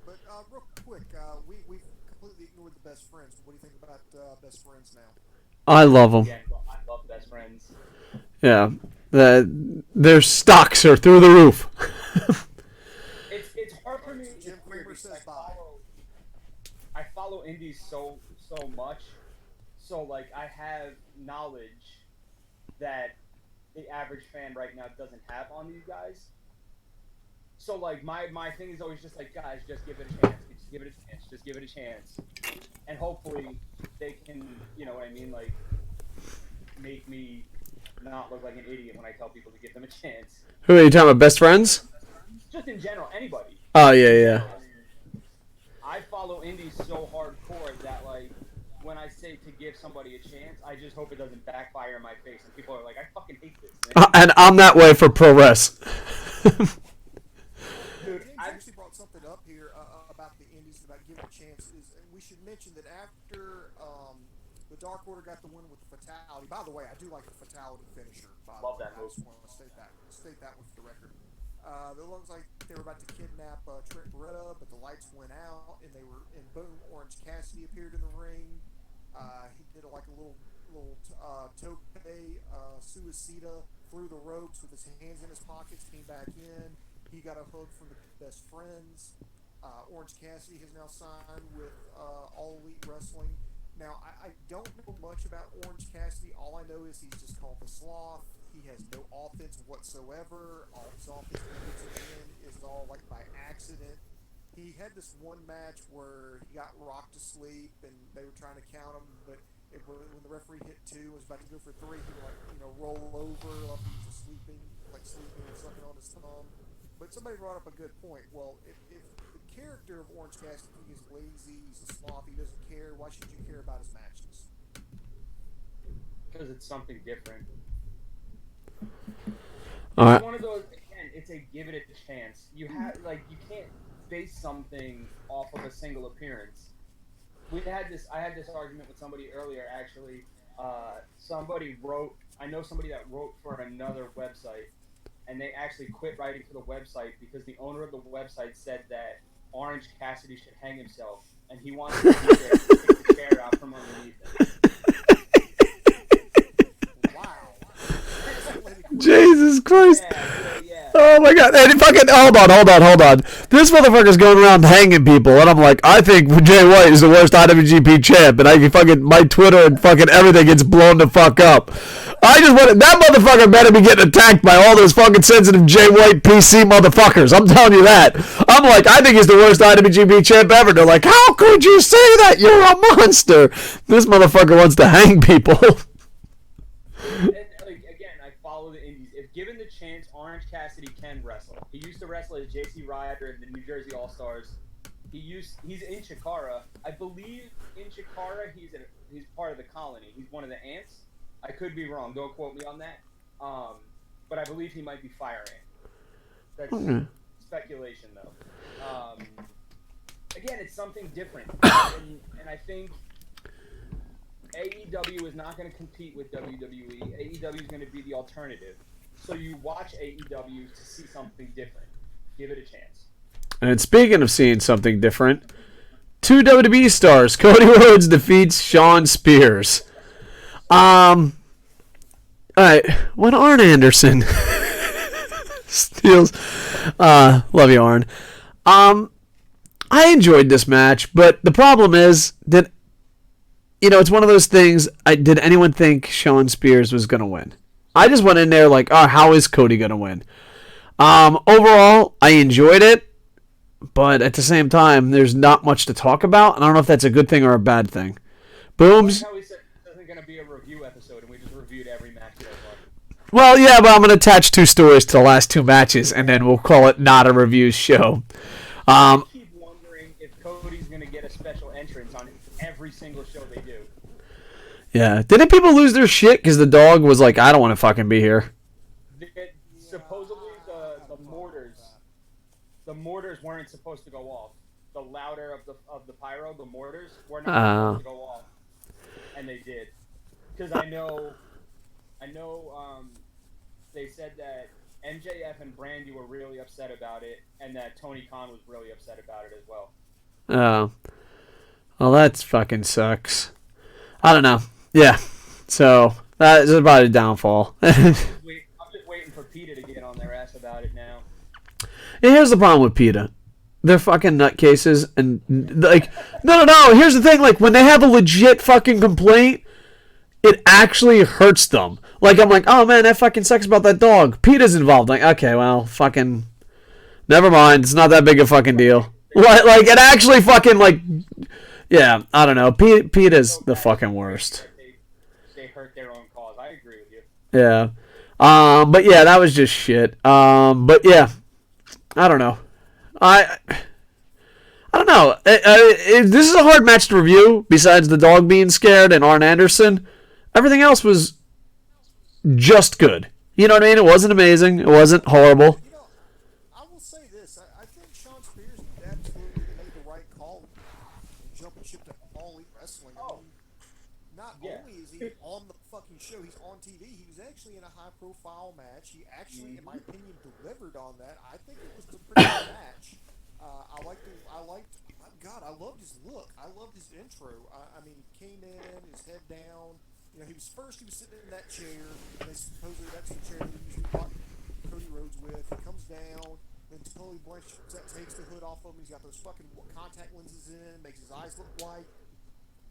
Speaker 3: But real quick, we've completely ignored the best friends. What do you think about best friends now?
Speaker 1: I love them.
Speaker 2: Yeah, I love best friends.
Speaker 1: Yeah, their stocks are through the roof.
Speaker 2: It's hard for me.
Speaker 3: Jim Kramer says bye.
Speaker 2: I follow indies so much, so like I have knowledge that the average fan right now doesn't have on these guys. So like my thing is always just like, guys, just give it a chance. Just give it a chance. Just give it a chance. And hopefully they can, you know what I mean, like make me not look like an idiot when I tell people to give them a chance.
Speaker 1: Who are you talking about? Best friends?
Speaker 2: Just in general, anybody.
Speaker 1: Oh yeah.
Speaker 2: I follow indies so hardcore that like when I say to give somebody a chance, I just hope it doesn't backfire in my face and people are like, I fucking hate this.
Speaker 1: And I'm that way for pro res.
Speaker 3: Dude, I actually brought something up here about the indies, about giving a chance. And we should mention that after the Dark Order got the win with the fatality. By the way, I do like the fatality finisher.
Speaker 2: Love that move.
Speaker 3: I just want to state that with the record. It looks like they were about to kidnap Trent Beretta, but the lights went out, and boom, Orange Cassidy appeared in the ring. He did a little tope suicida through the ropes with his hands in his pockets, came back in. He got a hug from the best friends. Orange Cassidy has now signed with All Elite Wrestling. Now, I don't know much about Orange Cassidy. All I know is he's just called the Sloth. He has no offense whatsoever. All his offense is all like by accident. He had this one match where he got rocked to sleep, and they were trying to count him, but when the referee hit 2, was about to go for 3, he would roll over like he was sleeping or something on his thumb. But somebody brought up a good point. Well, if the character of Orange Cassidy is lazy, he's a sloth, he doesn't care, why should you care about his matches?
Speaker 2: Because it's something different.
Speaker 1: All right.
Speaker 2: It's one of those, again, it's a give it a chance. You have, you can't base something off of a single appearance. I had this argument with somebody earlier, actually. I know somebody that wrote for another website, and they actually quit writing for the website because the owner of the website said that Orange Cassidy should hang himself, and he wanted to be there to take the chair out from underneath him.
Speaker 1: Jesus Christ.
Speaker 2: Yeah.
Speaker 1: Oh my God. And hold on. This motherfucker's going around hanging people, and I'm like, I think Jay White is the worst IWGP champ, and my Twitter and fucking everything gets blown the fuck up. That motherfucker better be getting attacked by all those fucking sensitive Jay White PC motherfuckers. I'm telling you that. I'm like, I think he's the worst IWGP champ ever. They're like, how could you say that? You're a monster. This motherfucker wants to hang people.
Speaker 2: Again, I follow the indies. If given the chance, Orange Cassidy can wrestle. He used to wrestle as JC Ryder in the New Jersey All-Stars. He's in Chikara. I believe in Chikara he's part of the Colony. He's one of the ants. I could be wrong. Don't quote me on that. But I believe he might be Fire Ant. That's speculation, though. Again, it's something different, and I think AEW is not going to compete with WWE. AEW is going to be the alternative. So you watch AEW to see something different. Give it a chance.
Speaker 1: And speaking of seeing something different, 2 WWE stars. Cody Rhodes defeats Shawn Spears. All right, when Arn Anderson steals, love you, Arn. I enjoyed this match, but the problem is that, it's one of those things. Did anyone think Shawn Spears was gonna win? I just went in there like, oh, how is Cody gonna win? Overall, I enjoyed it, but at the same time, there's not much to talk about. And I don't know if that's a good thing or a bad thing. Booms.
Speaker 2: Like how we said this isn't going to be a review episode, and we just reviewed every match so far.
Speaker 1: Well, yeah, but I'm going to attach 2 stories to the last 2 matches, and then we'll call it not a review show.
Speaker 2: I keep wondering if Cody's going to get a special entrance on every single show they do.
Speaker 1: Yeah. Didn't people lose their shit because the dog was like, I don't want to fucking be here?
Speaker 2: Supposedly, the mortars weren't supposed to go off. The louder of the pyro, the mortars were not supposed to go off, and they did. Because I know, they said that MJF and Brandy were really upset about it, and that Tony Khan was really upset about it as well.
Speaker 1: Oh. Well, that fucking sucks. I don't know. Yeah. So, that is about a downfall.
Speaker 2: I'm just waiting for PETA to get on their ass about it now.
Speaker 1: And here's the problem with PETA. They're fucking nutcases, and, like, no. Here's the thing, like, when they have a legit fucking complaint, it actually hurts them. Like, I'm like, oh, man, that fucking sucks about that dog. PETA's involved. Like, okay, well, fucking, never mind. It's not that big a fucking deal. Like, it actually fucking, like, yeah, I don't know. PETA's the fucking worst.
Speaker 2: They hurt their own cause. I agree with you.
Speaker 1: Yeah. But, yeah, that was just shit. But, yeah, I don't know. I don't know. This is a hard match to review, besides the dog being scared and Arn Anderson. Everything else was just good. You know what I mean? It wasn't amazing. It wasn't horrible.
Speaker 3: I will say this. I think Shawn Spears absolutely made the right call jumping ship to All Elite Wrestling. I mean, not only is he on the fucking show, he's on TV. He was actually in a high-profile match. He actually, in my opinion, delivered on that. I think it was a pretty good match. I loved his look. I loved his intro. I mean, he came in, his head down. He was sitting in that chair. And supposedly that's the chair that he usually fought Cody Rhodes with. He comes down, then Tully Blanchard takes the hood off him. He's got those fucking contact lenses in, makes his eyes look white.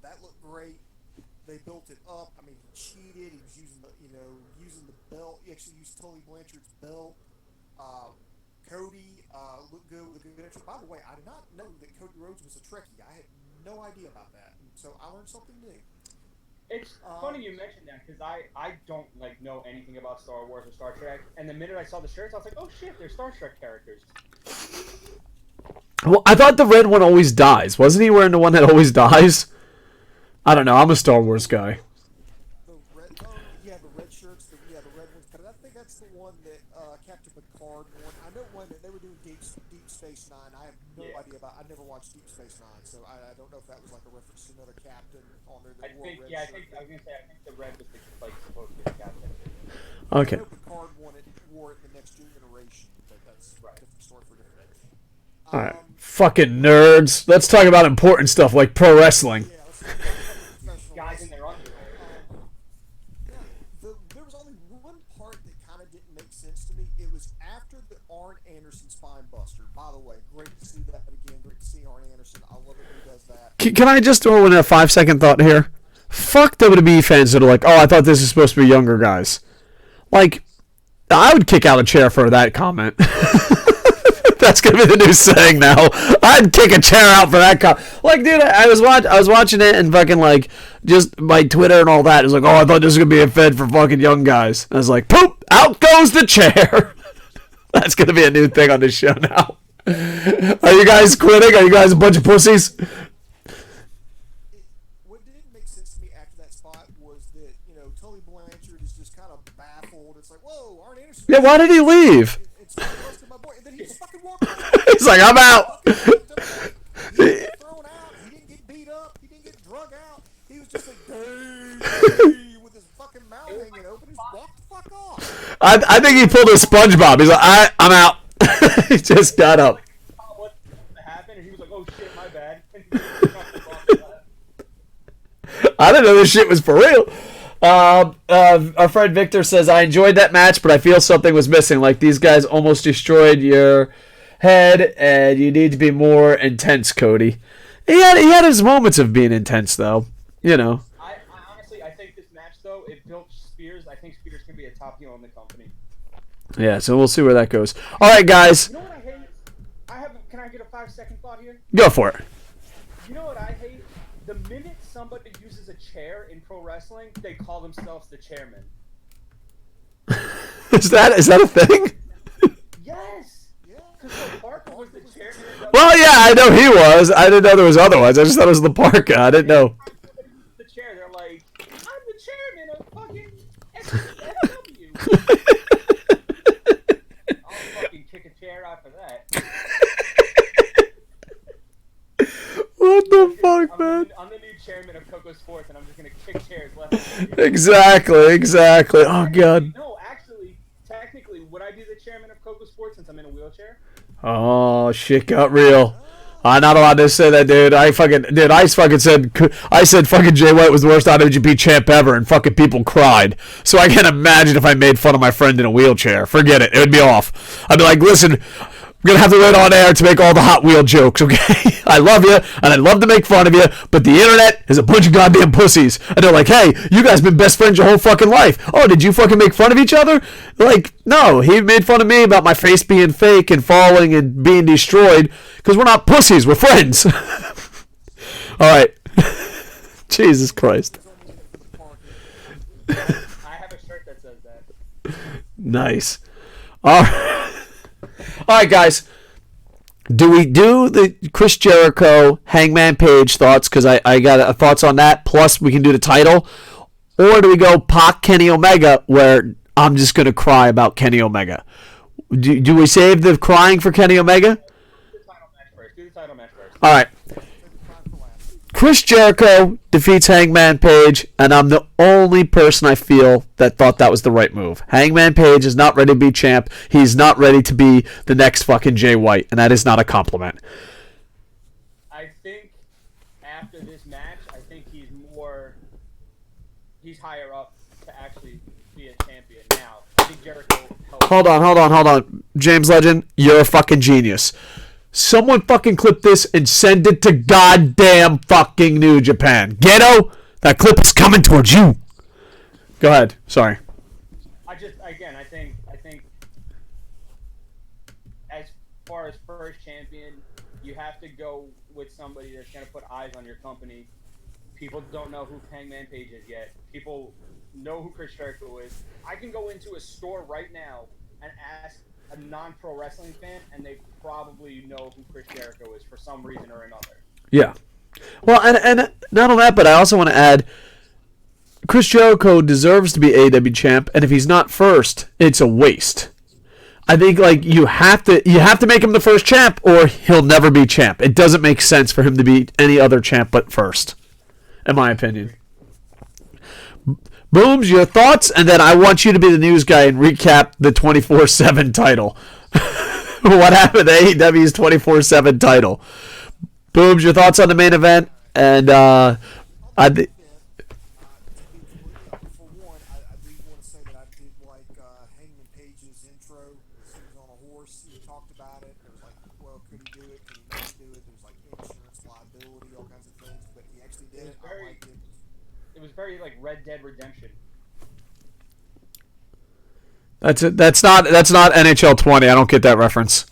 Speaker 3: That looked great. They built it up. I mean, he cheated. He was using the belt. He actually used Tully Blanchard's belt. Cody looked good with a good intro. By the way, I did not know that Cody Rhodes was a Trekkie. I had no idea about that. So I learned something new.
Speaker 2: It's funny you mentioned that because I don't know anything about Star Wars or Star Trek, and the minute I saw the shirts, I was like, oh shit, they're Star Trek characters.
Speaker 1: Well, I thought the red one always dies. Wasn't he wearing the one that always dies? I don't know. I'm a Star Wars guy.
Speaker 3: The red shirts. The red ones. But I think that's the one that Captain Picard won. I know one that they were doing Deep Space Nine. I have no idea about. I never watched Deep Space Nine, so I don't know if that was like a reference to another captain on there. That wore red shirt.
Speaker 2: I think the red was supposed to be the captain.
Speaker 1: Okay.
Speaker 3: I know Picard wore it in the Next Generation, but that's a different story for different day.
Speaker 1: All right. Fucking nerds. Let's talk about important stuff like pro wrestling.
Speaker 3: Yeah, let's talk about
Speaker 2: Guys in their underwear.
Speaker 3: There was only one part that kind of didn't make sense to me. It was after the Arn Anderson spine buster. By the way, great to see that again. Great to see Arn Anderson. I love it when he does that.
Speaker 1: Can I just throw in a 5-second thought here? Fuck WWE fans that are like, oh, I thought this is supposed to be younger guys. Like, I would kick out a chair for that comment. That's gonna be the new saying now. I'd kick a chair out for that comment. Like, dude, I was watching it and fucking like just my Twitter and all that. It was like, oh, I thought this was gonna be a fed for fucking young guys. I was like, poop, out goes the chair. That's gonna be a new thing on this show now. Are you guys quitting? Are you guys a bunch of pussies?
Speaker 3: What didn't make sense to me after that spot was that Tully Blanchard is just kind of baffled. It's like, whoa, Arn Anderson.
Speaker 1: Yeah, why did he leave?
Speaker 3: It's busted my boy. And
Speaker 1: He's like, I'm out.
Speaker 3: He didn't get thrown out. He didn't get beat up. He didn't get drug out. He was just like, "Hey," with his fucking mouth hanging open. He's walked the fuck off.
Speaker 1: I think he pulled a SpongeBob. He's like, I'm out. He just got up.
Speaker 2: What happened? And he was like, "Oh shit, my bad."
Speaker 1: I didn't know this shit was for real. Our friend Victor says, I enjoyed that match, but I feel something was missing. Like, these guys almost destroyed your head, and you need to be more intense, Cody. He had his moments of being intense, though. You know.
Speaker 2: I honestly, I think this match, though, it built Spears. I think Spears can be a top heel in the company.
Speaker 1: Yeah, so we'll see where that goes. All right, guys.
Speaker 2: You know what I hate? Can I get a 5-second thought here?
Speaker 1: Go for it.
Speaker 2: You know what I hate? The minute somebody uses a chair in pro wrestling, they call themselves the chairman.
Speaker 1: Is that a thing?
Speaker 2: Yes! Because Parker was the chairman.
Speaker 1: Well, yeah, I know he was. I didn't know there was otherwise. I just thought it was the Parka. I didn't know.
Speaker 2: The chair, they're like, I'm the chairman of fucking AEW. I'll fucking kick a chair after that.
Speaker 1: What the fuck, man?
Speaker 2: I'm the new chairman of KocoSports, and I'm just gonna kick chairs left and right.
Speaker 1: Exactly. Oh, God.
Speaker 2: No, actually, technically, would I be the chairman of KocoSports since I'm in a wheelchair?
Speaker 1: Oh, shit got real. I'm not allowed to say that, dude. I said fucking Jay White was the worst IWGP champ ever, and fucking people cried. So I can't imagine if I made fun of my friend in a wheelchair. Forget it. It would be off. I'd be like, listen, I'm going to have to wait on air to make all the Hot Wheel jokes, okay? I love you, and I'd love to make fun of you, but the internet is a bunch of goddamn pussies. And they're like, hey, you guys been best friends your whole fucking life. Oh, did you fucking make fun of each other? Like, no, he made fun of me about my face being fake and falling and being destroyed, because we're not pussies, we're friends. All right. Jesus Christ.
Speaker 2: I have a shirt that says that.
Speaker 1: Nice. All right. All right, guys. Do we do the Chris Jericho Hangman Page thoughts? Because I got thoughts on that. Plus, we can do the title. Or do we go Pac Kenny Omega, where I'm just going to cry about Kenny Omega? Do we save the crying for Kenny Omega?
Speaker 2: Do the title match first.
Speaker 1: All right. Chris Jericho defeats Hangman Page, and I'm the only person I feel that thought that was the right move. Hangman Page is not ready to be champ. He's not ready to be the next fucking Jay White, and that is not a compliment.
Speaker 2: I think after this match, I think he's higher up to actually be a champion now. I think Jericho helped.
Speaker 1: Hold on. James Legend, you're a fucking genius. Someone fucking clip this and send it to goddamn fucking New Japan. Ghetto, that clip is coming towards you. Go ahead. Sorry.
Speaker 2: I think as far as first champion, you have to go with somebody that's going to put eyes on your company. People don't know who Hangman Page is yet. People know who Chris Jericho is. I can go into a store right now and ask a non-pro wrestling fan, and they probably know who Chris Jericho is for some reason or another.
Speaker 1: Yeah. Well, and not only that, but I also want to add, Chris Jericho deserves to be AEW champ, and if he's not first, it's a waste. I think you have to make him the first champ, or he'll never be champ. It doesn't make sense for him to be any other champ but first, in my opinion. Booms, your thoughts, and then I want you to be the news guy and recap the 24/7 title. What happened to AEW's 24/7 title? Booms, your thoughts on the main event, and
Speaker 3: For one, I do want to say that I did like Hangman Page's intro. He was on a horse. He talked about it. It was like, well, could he do it? Could he not do it? There was like insurance, liability, all kinds of things. But he actually did it. I liked it.
Speaker 2: It was very like Red Dead Redemption.
Speaker 1: that's it. That's not NHL 20. I don't get that reference.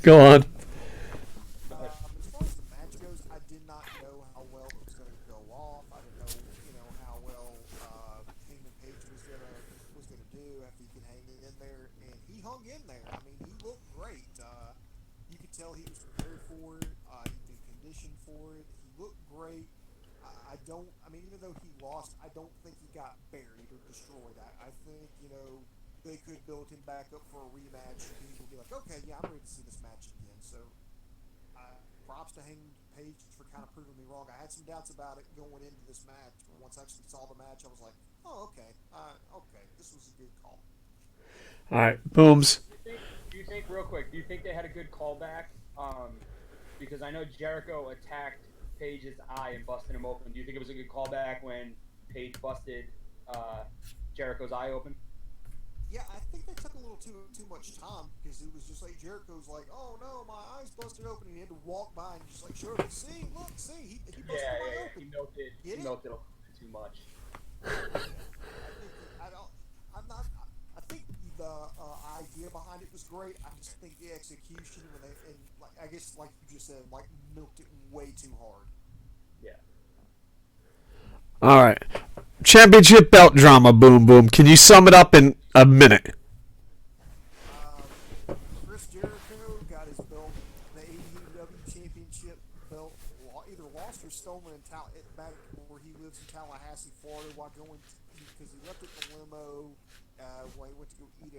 Speaker 1: Go on.
Speaker 3: As far as the match goes, I did not know how well it was going to go off. I didn't know, how well Hangman Page was going to do after he could hang in there, and he hung in there. I mean, he looked great. You could tell he was prepared for it. He'd been conditioned for it. He looked great. Even though he lost, I don't think he got buried or destroyed. I think, they could build him back up for a rematch, and people would be like, okay, yeah, I'm ready to see this match again. So, props to Hangman Page for kind of proving me wrong. I had some doubts about it going into this match, but once I actually saw the match, I was like, oh, okay, okay, this was a good call.
Speaker 1: All right, Booms.
Speaker 2: Do you think, real quick, do you think they had a good callback? Because I know Jericho attacked Page's eye and busted him open. Do you think it was a good callback when Page busted Jericho's eye open?
Speaker 3: Yeah, I think they took a little too much time because it was just like Jericho's like, oh no, my eye's busted open, and he had to walk by and just like show him, see, look, see, he busted my eye open.
Speaker 2: He milked it. He milked it a little bit too much.
Speaker 3: I think the idea behind it was great. I just think the execution I guess like you just said, like milked it way too hard.
Speaker 2: Yeah.
Speaker 1: All right. Championship belt drama, Boom Boom. Can you sum it up in a minute?
Speaker 3: Chris Jericho got his belt, the AEW Championship belt, either lost or stolen back where he lives in Tallahassee, Florida, while going because he left it in the limo when he went to go eat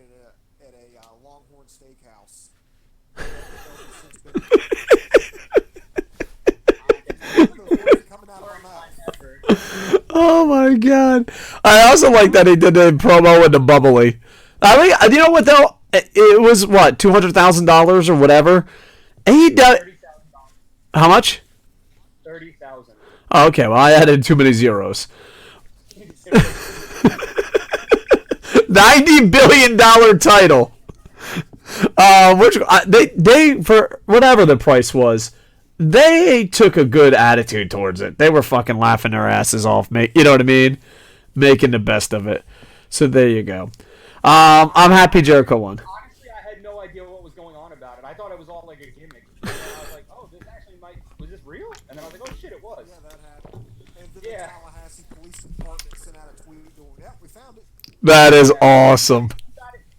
Speaker 3: at a Longhorn Steakhouse.
Speaker 1: Oh my god! I also like that he did the promo with the bubbly. I mean, you know what though? It was what $200,000 or whatever.
Speaker 2: $30,000.
Speaker 1: How much?
Speaker 2: $30,000.
Speaker 1: Oh, okay, well I added too many zeros. $90 billion title. Which they for whatever the price was, they took a good attitude towards it. They were fucking laughing their asses off, you know what I mean? Making the best of it. So there you go. I'm happy Jericho won.
Speaker 2: Honestly, I had no idea what was going on about it. I thought it was all like a gimmick. And then I was like, oh, this actually was this real? And then I was like, oh shit, it was.
Speaker 3: Yeah, that happened. And then the Tallahassee Police Department sent out a tweet going, yeah, we found it.
Speaker 1: That is awesome.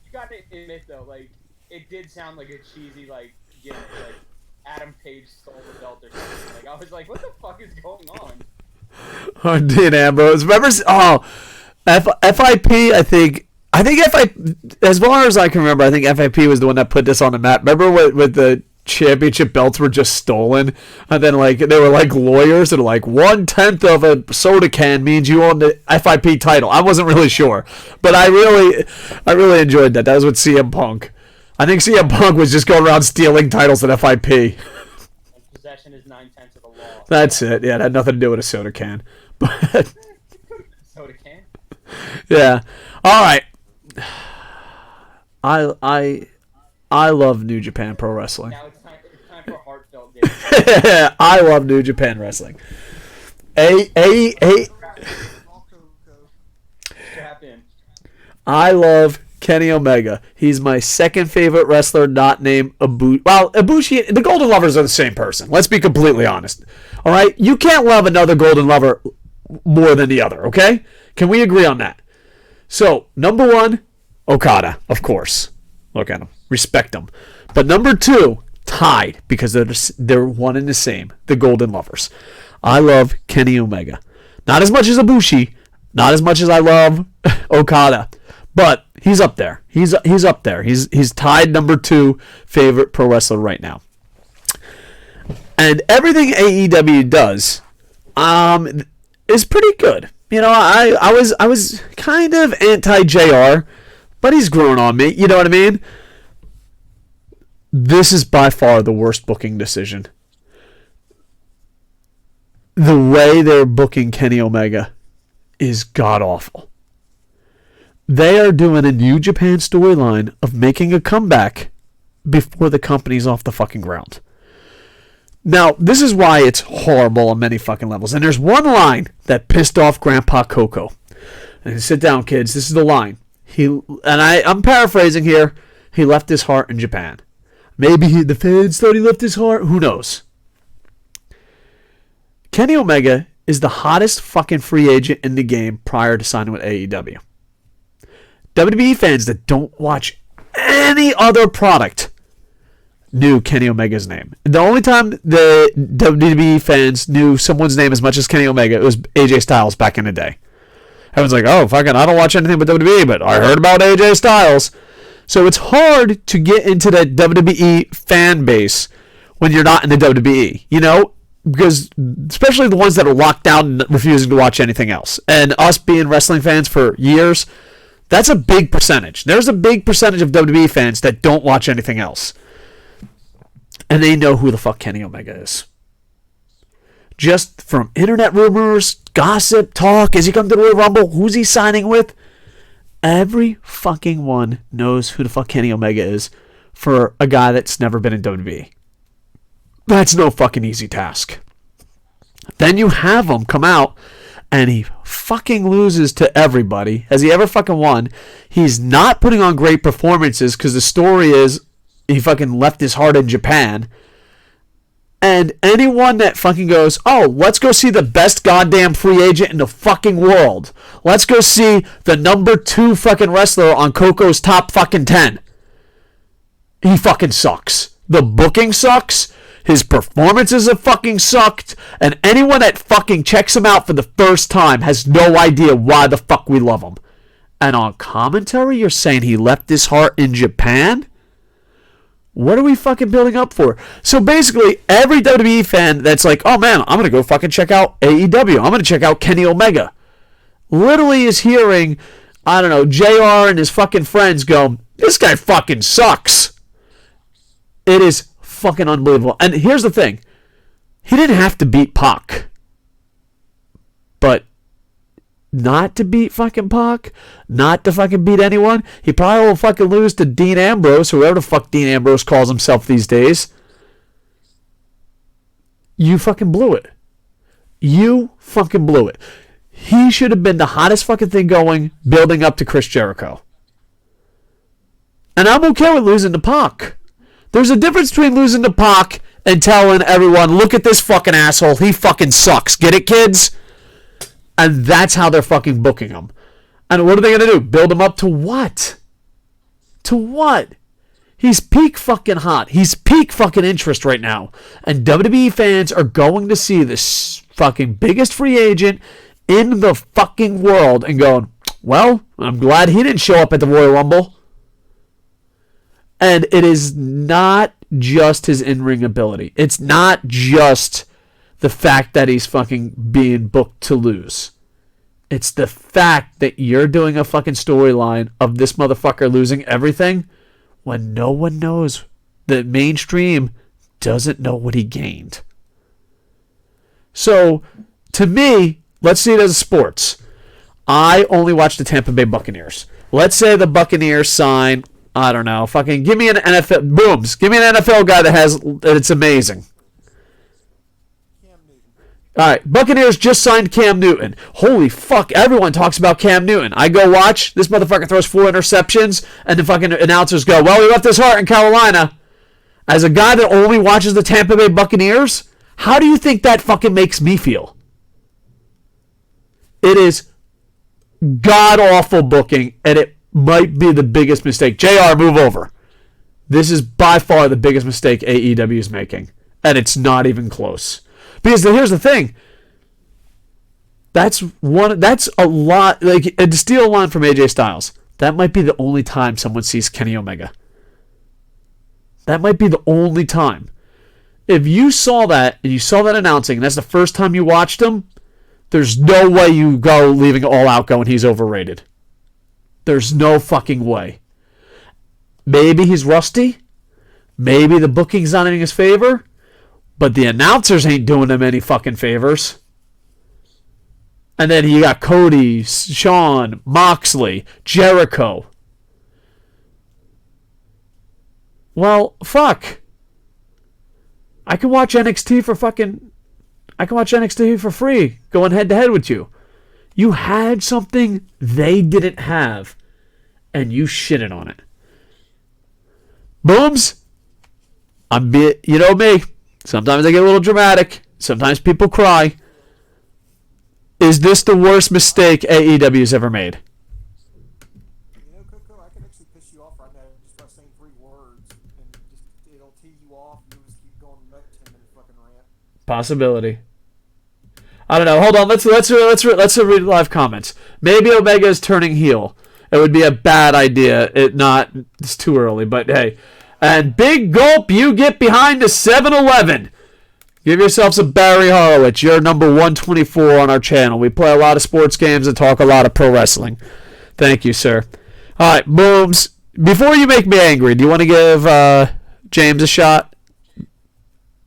Speaker 2: You got to admit though, like, it did sound like a cheesy, like, gimmick, like Adam Page stole the belt or something. Like, I was like, what the fuck is going on?
Speaker 1: Oh, Dean Ambrose. Remember? Oh, FIP. I think FIP. As far as I can remember, I think FIP was the one that put this on the map. Remember with the championship belts were just stolen, and then like they were like lawyers and like 1/10 of a soda can means you own the FIP title. I wasn't really sure, but I really enjoyed that. That was with CM Punk. I think CM Punk was just going around stealing titles at FIP.
Speaker 2: Possession is 9/10 of the law.
Speaker 1: That's it. Yeah, it had nothing to do with a soda can. But
Speaker 2: soda can.
Speaker 1: Yeah. All right. I love New Japan Pro Wrestling.
Speaker 2: Now it's time for heartfelt days.
Speaker 1: I love New Japan Wrestling.
Speaker 2: Strap in.
Speaker 1: I love Kenny Omega. He's my second favorite wrestler, not named Ibushi. Well, Ibushi, the Golden Lovers are the same person. Let's be completely honest. All right? You can't love another Golden Lover more than the other, okay? Can we agree on that? So, number one, Okada, of course. Look at him. Respect him. But number two, tied, because they're one and the same. The Golden Lovers. I love Kenny Omega. Not as much as Ibushi. Not as much as I love Okada. But he's up there. He's up there. He's tied number two favorite pro wrestler right now. And everything AEW does is pretty good. You know, I was kind of anti-JR, but he's grown on me. You know what I mean? This is by far the worst booking decision. The way they're booking Kenny Omega is god-awful. They are doing a New Japan storyline of making a comeback before the company's off the fucking ground. Now, this is why it's horrible on many fucking levels. And there's one line that pissed off Grandpa Koco. And sit down, kids. This is the line. I'm paraphrasing here. He left his heart in Japan. Maybe the fans thought he left his heart. Who knows? Kenny Omega is the hottest fucking free agent in the game prior to signing with AEW. WWE fans that don't watch any other product knew Kenny Omega's name. The only time the WWE fans knew someone's name as much as Kenny Omega, it was AJ Styles back in the day. Everyone's like, oh, fucking, I don't watch anything but WWE, but I heard about AJ Styles. So it's hard to get into the WWE fan base when you're not in the WWE, you know? Because especially the ones that are locked down and refusing to watch anything else. And us being wrestling fans for years, that's a big percentage. There's a big percentage of WWE fans that don't watch anything else. And they know who the fuck Kenny Omega is. Just from internet rumors, gossip, talk, as he comes to the Royal Rumble, who's he signing with? Every fucking one knows who the fuck Kenny Omega is for a guy that's never been in WWE. That's no fucking easy task. Then you have him come out and he fucking loses to everybody. Has he ever fucking won? He's not putting on great performances because the story is he fucking left his heart in Japan. And anyone that fucking goes, oh, let's go see the best goddamn free agent in the fucking world. Let's go see the number 2 fucking wrestler on Koco's top fucking 10. He fucking sucks. The booking sucks. His performances have fucking sucked. And anyone that fucking checks him out for the first time has no idea why the fuck we love him. And on commentary, you're saying he left his heart in Japan? What are we fucking building up for? So basically, every WWE fan that's like, oh man, I'm going to go fucking check out AEW. I'm going to check out Kenny Omega. Literally is hearing, I don't know, JR and his fucking friends go, this guy fucking sucks. It is fucking unbelievable. And here's the thing. He didn't have to beat Pac. But not to beat fucking Pac, not to fucking beat anyone. He probably will fucking lose to Dean Ambrose, whoever the fuck Dean Ambrose calls himself these days. You fucking blew it. You fucking blew it. He should have been the hottest fucking thing going, building up to Chris Jericho. And I'm okay with losing to Pac. There's a difference between losing to Pac and telling everyone, look at this fucking asshole, he fucking sucks. Get it, kids? And that's how they're fucking booking him. And what are they going to do? Build him up to what? To what? He's peak fucking hot. He's peak fucking interest right now. And WWE fans are going to see this fucking biggest free agent in the fucking world and going, well, I'm glad he didn't show up at the Royal Rumble. And it is not just his in-ring ability. It's not just the fact that he's fucking being booked to lose. It's the fact that you're doing a fucking storyline of this motherfucker losing everything when no one knows. The mainstream doesn't know what he gained. So, to me, let's see it as sports. I only watch the Tampa Bay Buccaneers. Let's say the Buccaneers sign, I don't know, fucking give me an NFL, booms, give me an NFL guy it's amazing. All right, Buccaneers just signed Cam Newton. Holy fuck, everyone talks about Cam Newton. I go watch, this motherfucker throws 4 interceptions, and the fucking announcers go, well, he left his heart in Carolina. As a guy that only watches the Tampa Bay Buccaneers, how do you think that fucking makes me feel? It is god-awful booking, and it might be the biggest mistake. JR, move over. This is by far the biggest mistake AEW is making, and it's not even close. Because here's the thing. That's a lot. Like, to steal a line from AJ Styles, that might be the only time someone sees Kenny Omega. That might be the only time. If you saw that, and you saw that announcing, and that's the first time you watched him, there's no way you go leaving All Out going, he's overrated. There's no fucking way. Maybe he's rusty. Maybe the booking's not in his favor. But the announcers ain't doing him any fucking favors. And then you got Cody, Shawn, Moxley, Jericho. Well, fuck. I can watch NXT for free, going head to head with you. You had something they didn't have, and you shitted on it. Booms. You know me. Sometimes I get a little dramatic. Sometimes people cry. Is this the worst mistake AEW's ever made?
Speaker 3: You know, Coco, I can actually piss you off right now just by saying 3 words, and it'll tee you off, and you'll just keep going the next 10-minute fucking rant.
Speaker 1: Possibility. I don't know. Hold on. Let's read live comments. Maybe Omega is turning heel. It would be a bad idea. It's too early, but hey. And big gulp, you get behind the 7-Eleven. Give yourself some Barry Horowitz. You're number 124 on our channel. We play a lot of sports games and talk a lot of pro wrestling. Thank you, sir. All right, Booms. Before you make me angry, do you want to give James a shot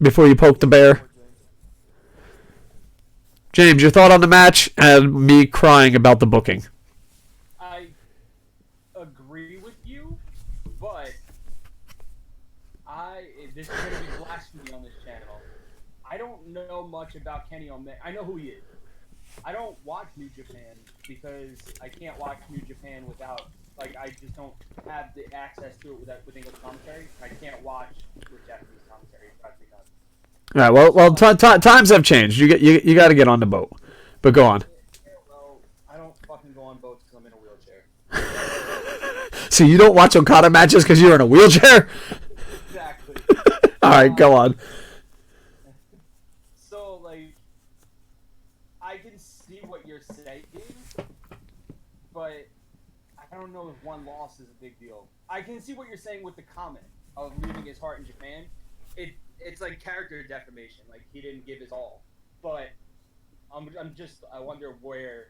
Speaker 1: before you poke the bear? James, your thought on the match and me crying about the booking.
Speaker 2: I agree with you, but this is going to be blasphemy on this channel. I don't know much about Kenny Omega. I know who he is. I don't watch New Japan because I can't watch New Japan without, I just don't have the access to it with English commentary. I can't watch with Japanese commentary. It drives me nuts.
Speaker 1: All right. Well, times have changed. You got to get on the boat. But go on.
Speaker 2: Well, I don't fucking go on boats because I'm in a wheelchair.
Speaker 1: So you don't watch Okada matches because you're in a wheelchair?
Speaker 2: Exactly.
Speaker 1: All right, go on.
Speaker 2: So, I can see what you're saying, but I don't know if one loss is a big deal. I can see what you're saying with the comment of leaving his heart in Japan. It's like character defamation. Like, he didn't give his all. But I wonder where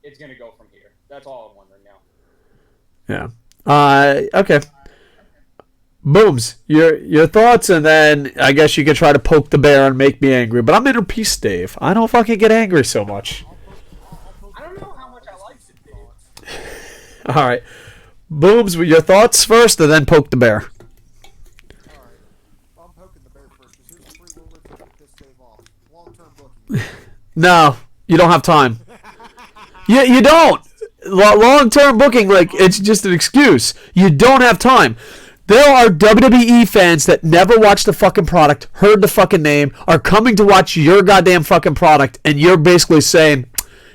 Speaker 2: it's going to go from here. That's all I'm wondering now.
Speaker 1: Yeah. Okay. Booms, your thoughts, and then I guess you could try to poke the bear and make me angry. But I'm inner peace, Dave. I don't fucking get angry so much.
Speaker 2: I don't know how much I like it, Dave.
Speaker 1: All right. Booms, your thoughts first, and then poke the bear.
Speaker 3: I'm poking the bear first because here's 3 words to get this Dave off. Long-term booking.
Speaker 1: No, you don't have time. You don't. Long-term booking, it's just an excuse. You don't have time. There are WWE fans that never watched the fucking product, heard the fucking name, are coming to watch your goddamn fucking product, and you're basically saying,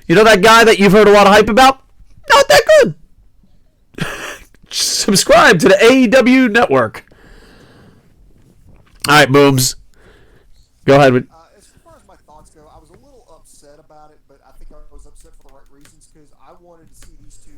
Speaker 1: you know that guy that you've heard a lot of hype about? Not that good. Subscribe to the AEW network. All right, Booms. Go ahead.
Speaker 3: As far as my thoughts go, I was a little upset about it, but I think I was upset for the right reasons because I wanted to see these two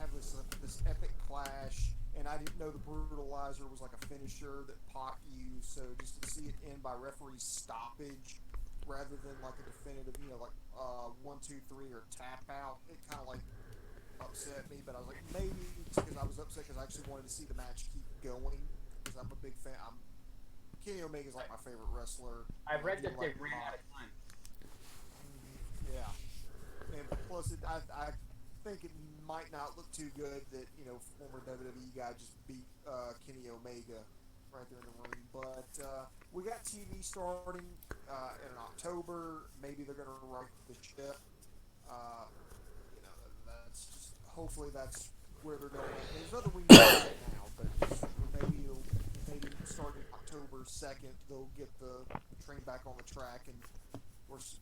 Speaker 3: have this epic clash, and I didn't know the brutalizer was like a finisher that Pac used, so just to see it end by referee stoppage rather than like a definitive, 1, 2, 3 or tap out, it kind of upset me. But I was like, maybe it's because I was upset because I actually wanted to see the match keep going because I'm a big fan. Kenny Omega is like my favorite wrestler.
Speaker 2: I've read that they ran out of time.
Speaker 3: Yeah, and plus, I think it might not look too good that former WWE guy just beat Kenny Omega right there in the ring. But we got TV starting in October. Maybe they're gonna right the ship. That's just hopefully that's where they're going. There's other wings right now, but maybe starting October 2nd, they'll get the train back on the track, and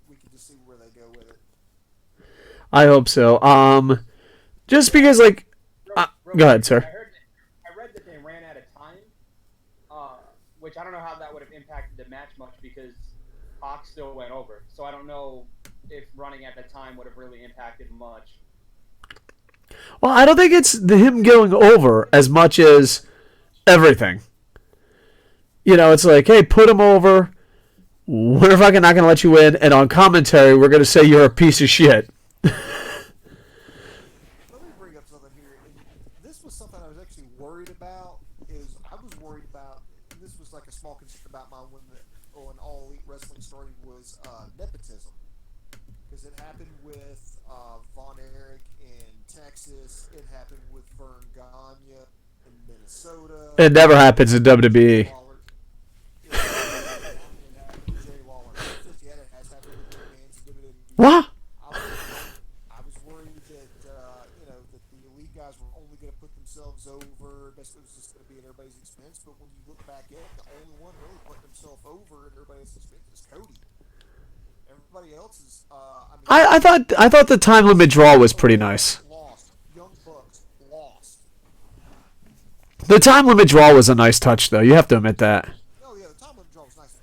Speaker 3: we can just see where they go with it.
Speaker 1: I hope so. Just because, go ahead, sir.
Speaker 2: I read that they ran out of time, which I don't know how that would have impacted the match much because Pac still went over. So I don't know if running at the time would have really impacted much.
Speaker 1: Well, I don't think it's him going over as much as everything. It's like, hey, put him over. We're fucking not going to let you in. And on commentary, we're going to say you're a piece of shit.
Speaker 3: Let me bring up something here. And this was something I was actually worried about. This was like a small concern about mine when All Elite Wrestling started was nepotism. Because it happened with Von Erich in Texas. It happened with Vern Gagne in Minnesota.
Speaker 1: It never happens in WWE. What?
Speaker 3: I was worried that that the elite guys were only going to put themselves over. Basically, it was just going to be at everybody's expense. But when you look back at it, the only one really putting himself over at everybody's expense is Cody. Everybody else is.
Speaker 1: I thought the time limit draw was pretty nice.
Speaker 3: Lost. Young Bucks lost.
Speaker 1: The time limit draw was a nice touch, though. You have to admit that.
Speaker 3: Oh yeah, the time limit draw was nice.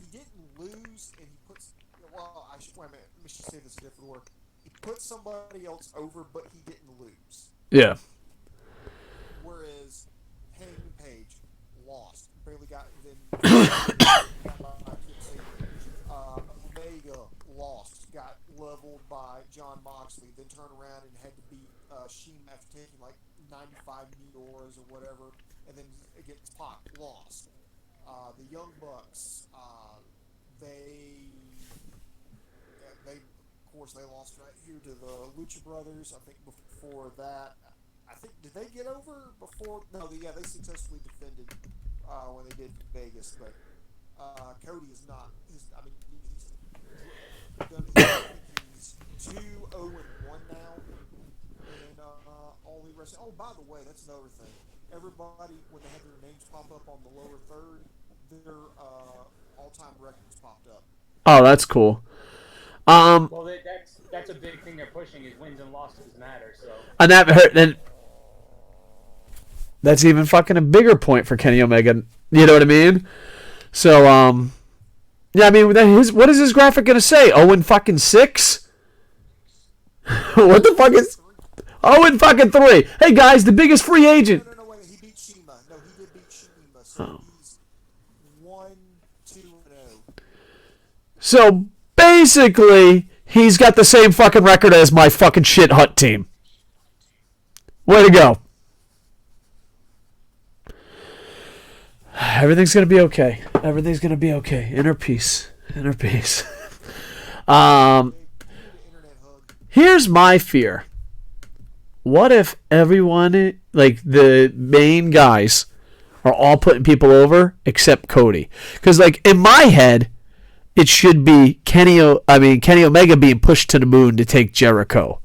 Speaker 3: He didn't lose, and he puts. Well, I
Speaker 1: Yeah.
Speaker 3: Whereas Hangman Page lost, barely got then Omega lost, got leveled by John Moxley, then turned around and had to beat Shima after taking like 95 Meteors or whatever, and then against Pac lost. The Young Bucks, they of course they lost right here to the Lucha Brothers. I think before that, did they get over before? No, they successfully defended when they did Vegas, but Cody is not. He's done. He's 2-0-1 now in all the wrestling. Oh, by the way, that's another thing. Everybody, when they had their names pop up on the lower third, their all-time records popped up.
Speaker 1: Oh, that's cool.
Speaker 2: Well, that's a big thing they're pushing is wins and losses matter. So.
Speaker 1: And that hurt. And that's even fucking a bigger point for Kenny Omega. You know what I mean? So, yeah, I mean, what is his graphic gonna say? 0-6? What the fuck is 0-3? Hey guys, the biggest free agent.
Speaker 3: No, wait, he beat Shima. No, he did beat Shima, so he's 1-2-0.
Speaker 1: So basically, he's got the same fucking record as my fucking shit hut team. Way to go. Everything's gonna be okay. Everything's gonna be okay. Inner peace. Inner peace. Here's my fear. What if everyone, like the main guys, are all putting people over except Cody? Because, like, in my head, it should be Kenny Omega being pushed to the moon to take Jericho.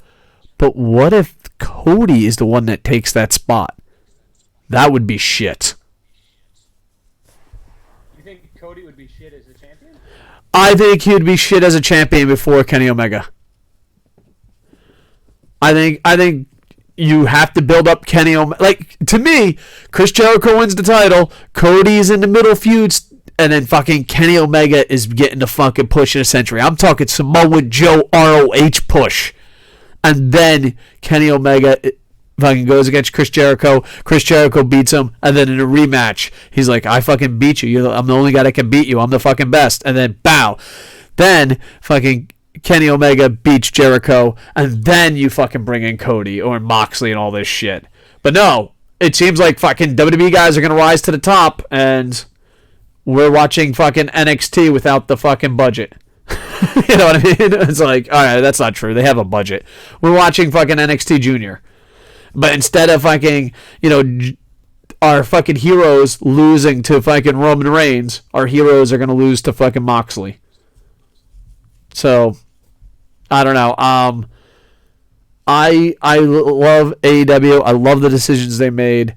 Speaker 1: But what if Cody is the one that takes that spot? That would be shit.
Speaker 2: You think Cody would be shit as a champion?
Speaker 1: I think he'd be shit as a champion before Kenny Omega. I think you have to build up Kenny Omega. Like, to me, Chris Jericho wins the title, Cody's in the middle feuds, and then fucking Kenny Omega is getting the fucking push in a century. I'm talking Samoa Joe ROH push. And then Kenny Omega fucking goes against Chris Jericho. Chris Jericho beats him, and then in a rematch, he's like, I fucking beat you. I'm the only guy that can beat you. I'm the fucking best. And then, bow. Then, fucking Kenny Omega beats Jericho, and then you fucking bring in Cody or Moxley and all this shit. But no, it seems like fucking WWE guys are going to rise to the top, and we're watching fucking NXT without the fucking budget. You know what I mean? It's like, alright, that's not true. They have a budget. We're watching fucking NXT Junior. But instead of fucking, our fucking heroes losing to fucking Roman Reigns, our heroes are going to lose to fucking Moxley. So, I don't know. I love AEW. I love the decisions they made.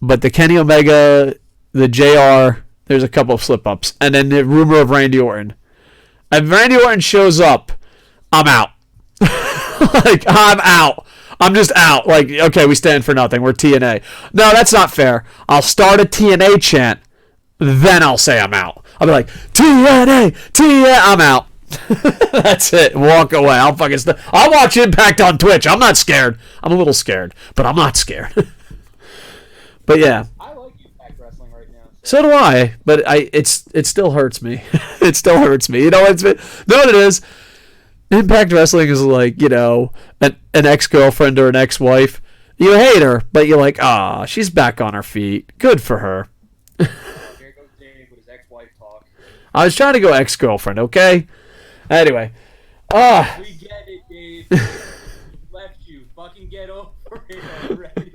Speaker 1: But the Kenny Omega, the JR, there's a couple of slip-ups. And then the rumor of Randy Orton. If Randy Orton shows up, I'm out. Like, I'm out. I'm just out. Like, okay, we stand for nothing. We're TNA. No, that's not fair. I'll start a TNA chant, then I'll say I'm out. I'll be like, TNA, I'm out. That's it. Walk away. I'll watch Impact on Twitch. I'm not scared. I'm a little scared, but I'm not scared. But yeah.
Speaker 2: I like Impact Wrestling right now.
Speaker 1: So do I, but it still hurts me. It still hurts me. You know what it is? Impact Wrestling is like, an ex-girlfriend or an ex-wife. You hate her, but you're like, she's back on her feet. Good for her.
Speaker 2: Here goes Dave with his ex-wife talk.
Speaker 1: I was trying to go ex-girlfriend, okay? Anyway.
Speaker 2: We get it, Dave. Left you. Fucking get over it already.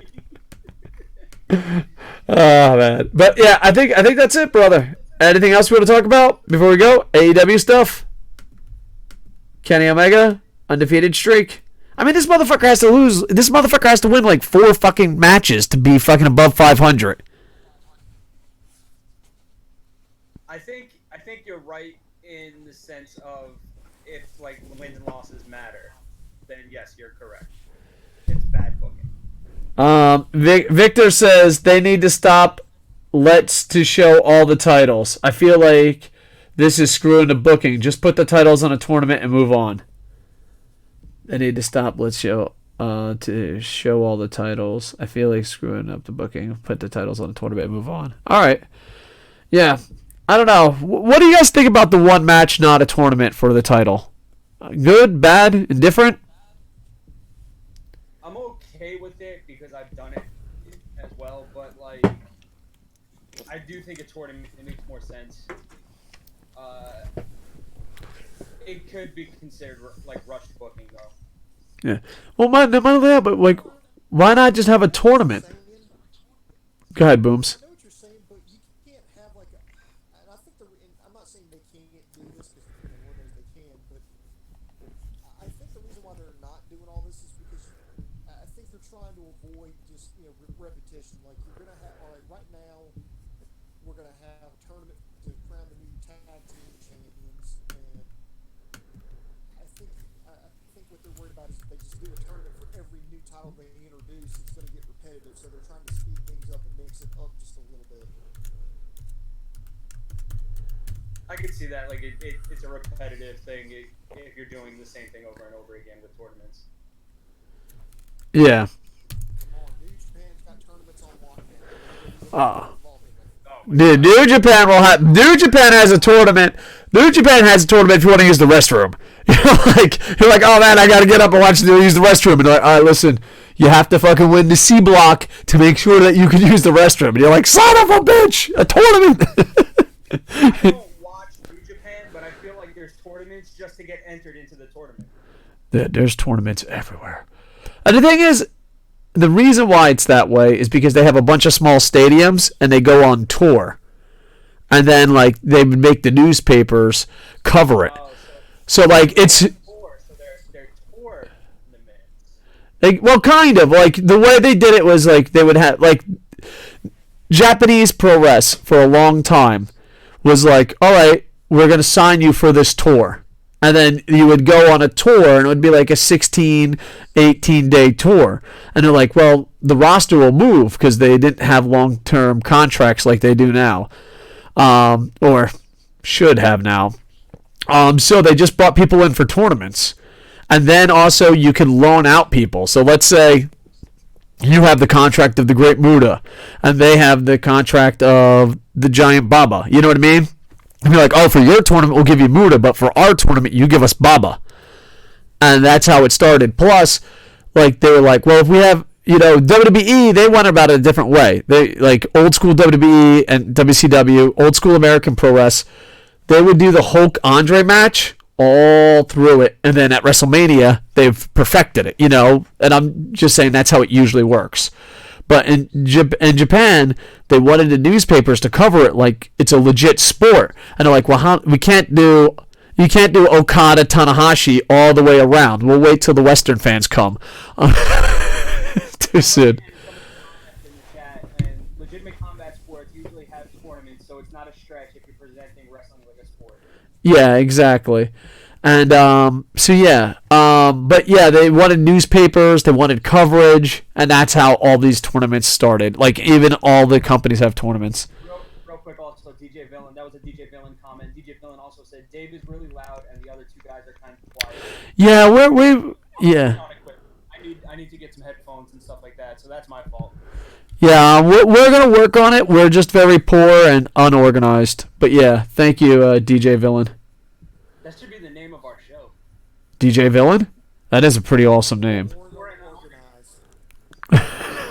Speaker 1: Oh, man. But yeah, I think that's it, brother. Anything else we want to talk about before we go? AEW stuff? Kenny Omega, undefeated streak. I mean, this motherfucker has to lose. This motherfucker has to win like 4 fucking matches to be fucking above 500.
Speaker 2: I think you're right in the sense of if like wins and losses matter, then yes, you're correct. It's bad booking.
Speaker 1: Victor says they need to stop Let's to show all the titles. I feel like this is screwing the booking. Just put the titles on a tournament and move on. They need to stop Let's show to show all the titles. I feel like screwing up the booking. Put the titles on the tournament and move on. All right. Yeah. I don't know. What do you guys think about the one match, not a tournament for the title? Good, bad, indifferent?
Speaker 2: I'm okay with it because I've done it as well, but like, I do think a tournament makes more sense. It could be considered like rushed booking though.
Speaker 1: Yeah. Well, but like, why not just have a tournament? Go ahead, Booms.
Speaker 3: I know what you're saying, but you can't have like a. And I think I'm not saying they can't do this because Lord knows they can, but I think the reason why they're not doing all this is because I think they're trying to avoid just repetition. Like you're gonna have, all right, right now we're gonna have a tournament to crown the new tag team champions, and I think what they're worried about is if they just do a tournament for every new title they introduce, it's going to get repetitive. So they're trying to speed things up and mix it up just a little bit.
Speaker 2: I could see that. Like it's a repetitive thing if you're doing the same thing over and over again with tournaments.
Speaker 1: Yeah.
Speaker 3: Come on, New Japan's got tournaments on lockdown.
Speaker 1: Dude, New Japan will have. New Japan has a tournament. New Japan has a tournament if you want to use the restroom. You're like, oh man, I gotta get up and watch you use the restroom. And they're like, all right, listen, you have to fucking win the C block to make sure that you can use the restroom. And you're like, son of a bitch, a tournament.
Speaker 2: I don't watch New Japan, but I feel like there's tournaments just to get entered into the tournament.
Speaker 1: There's tournaments everywhere. And the thing is, the reason why it's that way is because they have a bunch of small stadiums and they go on tour. And then, like, they would make the newspapers cover it. So like, it's...
Speaker 2: So they're tour limits.
Speaker 1: Like, well, kind of. Like, the way they did it was, like, they would have... Like, Japanese pro res for a long time was like, all right, we're going to sign you for this tour. And then you would go on a tour, and it would be like a 16, 18-day tour. And they're like, well, the roster will move because they didn't have long-term contracts like they do now. Or should have now. So they just brought people in for tournaments. And then also you can loan out people. So let's say you have the contract of the Great Muta, and they have the contract of the Giant Baba. You know what I mean? And you're like, oh, for your tournament, we'll give you Muta, but for our tournament, you give us Baba. And that's how it started. Plus, like, they were like, well, if we have, WWE, they went about it a different way. They, like, old school WWE and WCW, old school American Pro Wrestling, they would do the Hulk Andre match all through it. And then at WrestleMania, they've perfected it, And I'm just saying that's how it usually works. But in Japan, they wanted the newspapers to cover it like it's a legit sport. And they're like, well, you can't do Okada Tanahashi all the way around. We'll wait till the Western fans come. Too soon.
Speaker 2: And legitimate combat sports usually have tournaments, so it's not a stretch if you're presenting wrestling like a sport.
Speaker 1: Yeah, exactly. And but yeah, they wanted newspapers, they wanted coverage, and that's how all these tournaments started. Like, even all the companies have tournaments.
Speaker 2: Real quick, also DJ Villain. That was a DJ Villain comment. DJ Villain also said Dave is really loud, and the other two guys are kind of quiet.
Speaker 1: Yeah, yeah.
Speaker 2: I need to get some headphones and stuff like that, so that's my fault.
Speaker 1: Yeah, we're gonna work on it. We're just very poor and unorganized. But yeah, thank you, DJ Villain.
Speaker 2: That should be the name of our show.
Speaker 1: DJ Villain? That is a pretty awesome name.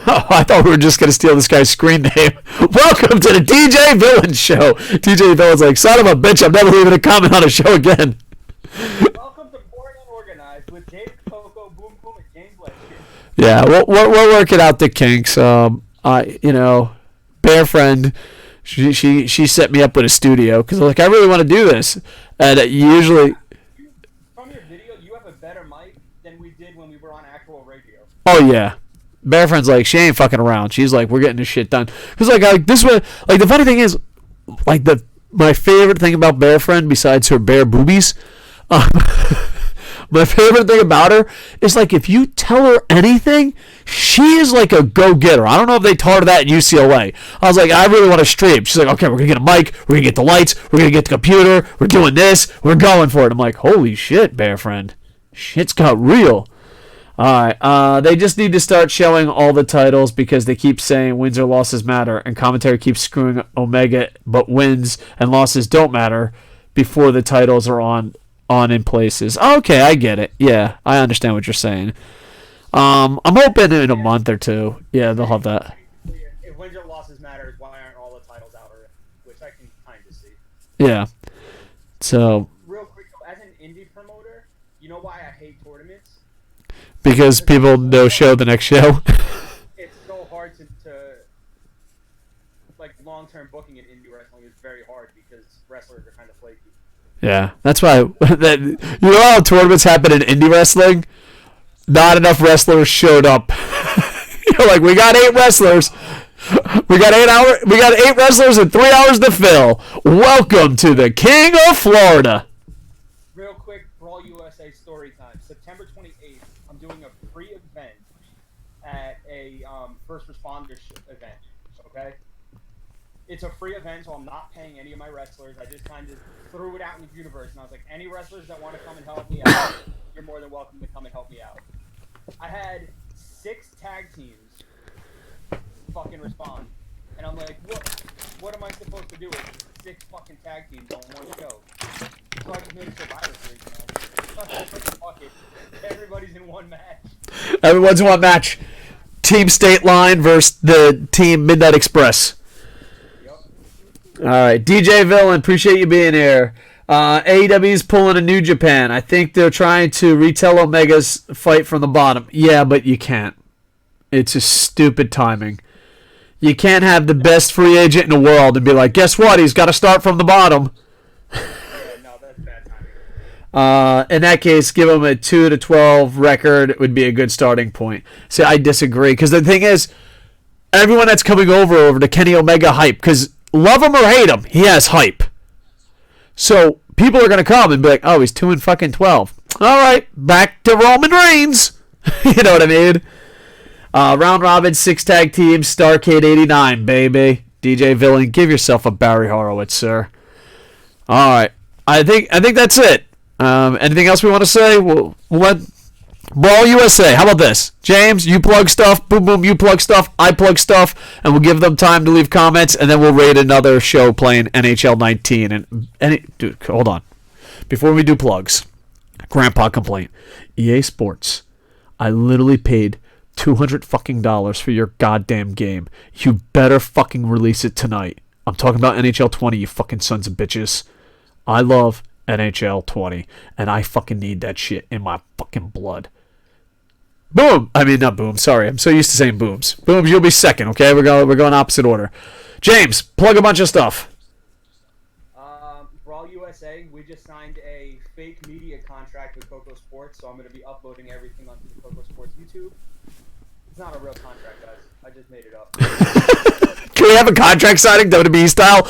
Speaker 1: Oh, I thought we were just going to steal this guy's screen name. Welcome to the DJ Villain Show. DJ Villain's like, son of a bitch, I'm never leaving a comment on a show again.
Speaker 2: Welcome to Boring Unorganized with Dave, Koco, Boom Boom, and James Lester.
Speaker 1: Yeah, we're working out the kinks. Bear Friend, she set me up with a studio because like, I really want to do this. And usually...
Speaker 2: From your video, you have a better mic than we did when we were on actual radio.
Speaker 1: Oh, yeah. Bear Friend's like, she ain't fucking around. She's like, we're getting this shit done. Because, like, this way, like, the funny thing is, like, my favorite thing about Bear Friend, besides her bare boobies, my favorite thing about her is, like, if you tell her anything, she is like a go-getter. I don't know if they taught her that at UCLA. I was like, I really want to stream. She's like, okay, we're going to get a mic, we're going to get the lights, we're going to get the computer, we're doing this, we're going for it. I'm like, holy shit, Bear Friend. Shit's got real. All right. They just need to start showing all the titles because they keep saying wins or losses matter, and commentary keeps screwing Omega, but wins and losses don't matter before the titles are on in places. Okay, I get it. Yeah, I understand what you're saying. I'm hoping in a month or two. Yeah, they'll have that.
Speaker 2: If wins or losses matters, why aren't all the titles out already? Which I can kind of see.
Speaker 1: Yeah. So
Speaker 2: Real quick, as an indie promoter, you know why I hate tournaments?
Speaker 1: because people no show the next show.
Speaker 2: It's so hard to like long-term booking in indie wrestling is very hard because wrestlers are kind of flaky.
Speaker 1: Yeah, that's why. You know how tournaments happen in indie wrestling? Not enough wrestlers showed up. You're like, we got 8 wrestlers. We got 8 wrestlers and 3 hours to fill. Welcome to the King of Florida.
Speaker 2: Real quick, Brawl USA story time. September 28th, I'm doing a free event at a first responder event. Okay, it's a free event, so I'm not paying any of my wrestlers. I just kind of threw it out in the universe, and I was like, any wrestlers that want to come and help me out, you're more than welcome to come and help me out. I had 6 tag teams fucking respond, and I'm like, what am I supposed to do with 6 fucking tag teams on one show? So I just made a Survivor Series, man. Fuck it. Everybody's in one match.
Speaker 1: Everyone's in one match. Team State Line versus the Team Midnight Express.
Speaker 2: Yep.
Speaker 1: All right, DJ Villain, appreciate you being here. AEW's pulling a New Japan. I think they're trying to retell Omega's fight from the bottom. Yeah, but you can't. It's a stupid timing. You can't have the best free agent in the world and be like, guess what? He's got to start from the bottom.
Speaker 2: Yeah, no, that's bad timing.
Speaker 1: In that case, give him a 2-12 record. It would be a good starting point. See, I disagree because the thing is, everyone that's coming over to Kenny Omega hype, because love him or hate him, he has hype. So people are gonna come and be like, "Oh, he's 2-12. All right, back to Roman Reigns." You know what I mean? Round robin, 6 tag teams, Starcade 89, baby. DJ Villain, give yourself a Barry Horowitz, sir. All right, I think that's it. Anything else we want to say? We'll let Brawl USA. How about this? James, you plug stuff. Boom, boom, you plug stuff. I plug stuff. And we'll give them time to leave comments. And then we'll rate another show playing NHL 19. Dude, hold on. Before we do plugs, grandpa complaint. EA Sports. I literally paid $200 fucking for your goddamn game. You better fucking release it tonight. I'm talking about NHL 20, you fucking sons of bitches. I love NHL 20. And I fucking need that shit in my fucking blood. Boom! I mean, not boom. Sorry, I'm so used to saying booms. Booms, you'll be second. Okay, we're going opposite order. James, plug a bunch of stuff.
Speaker 2: Brawl USA. We just signed a fake media contract with KocoSports, so I'm going to be uploading everything onto the KocoSports YouTube. It's not a real contract, guys. I just made it up.
Speaker 1: Can we have a contract signing, WWE style?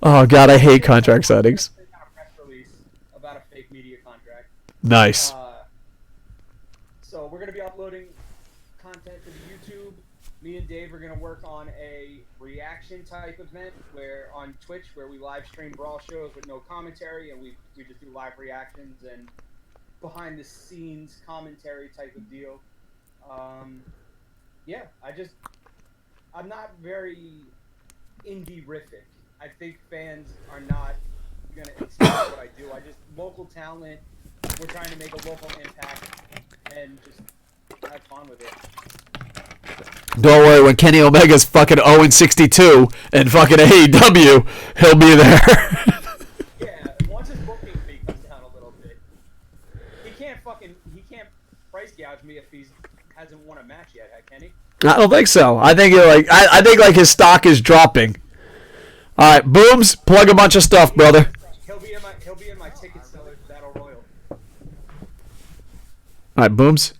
Speaker 1: Oh God, I hate contract signings.
Speaker 2: A press release about a fake media contract.
Speaker 1: Nice.
Speaker 2: So we're going to be uploading content to the YouTube. Me and Dave are going to work on a reaction type event where on Twitch where we live stream Brawl shows with no commentary, and we just do live reactions and behind the scenes commentary type of deal. Yeah, I'm not very indie-rific. I think fans are not going to expect what I do. Local talent, we're trying to make a local impact and just have fun with it.
Speaker 1: Don't worry, when Kenny Omega's fucking 0-62 in fucking AEW, he'll be there.
Speaker 2: Yeah, once his booking fee comes down a little bit, he can't price gouge me if he hasn't won a match yet, can he?
Speaker 1: I don't think so. I think I think his stock is dropping. All right, Booms, plug a bunch of stuff, brother.
Speaker 2: He'll be in my ticket sellers battle royal.
Speaker 1: All right, Booms.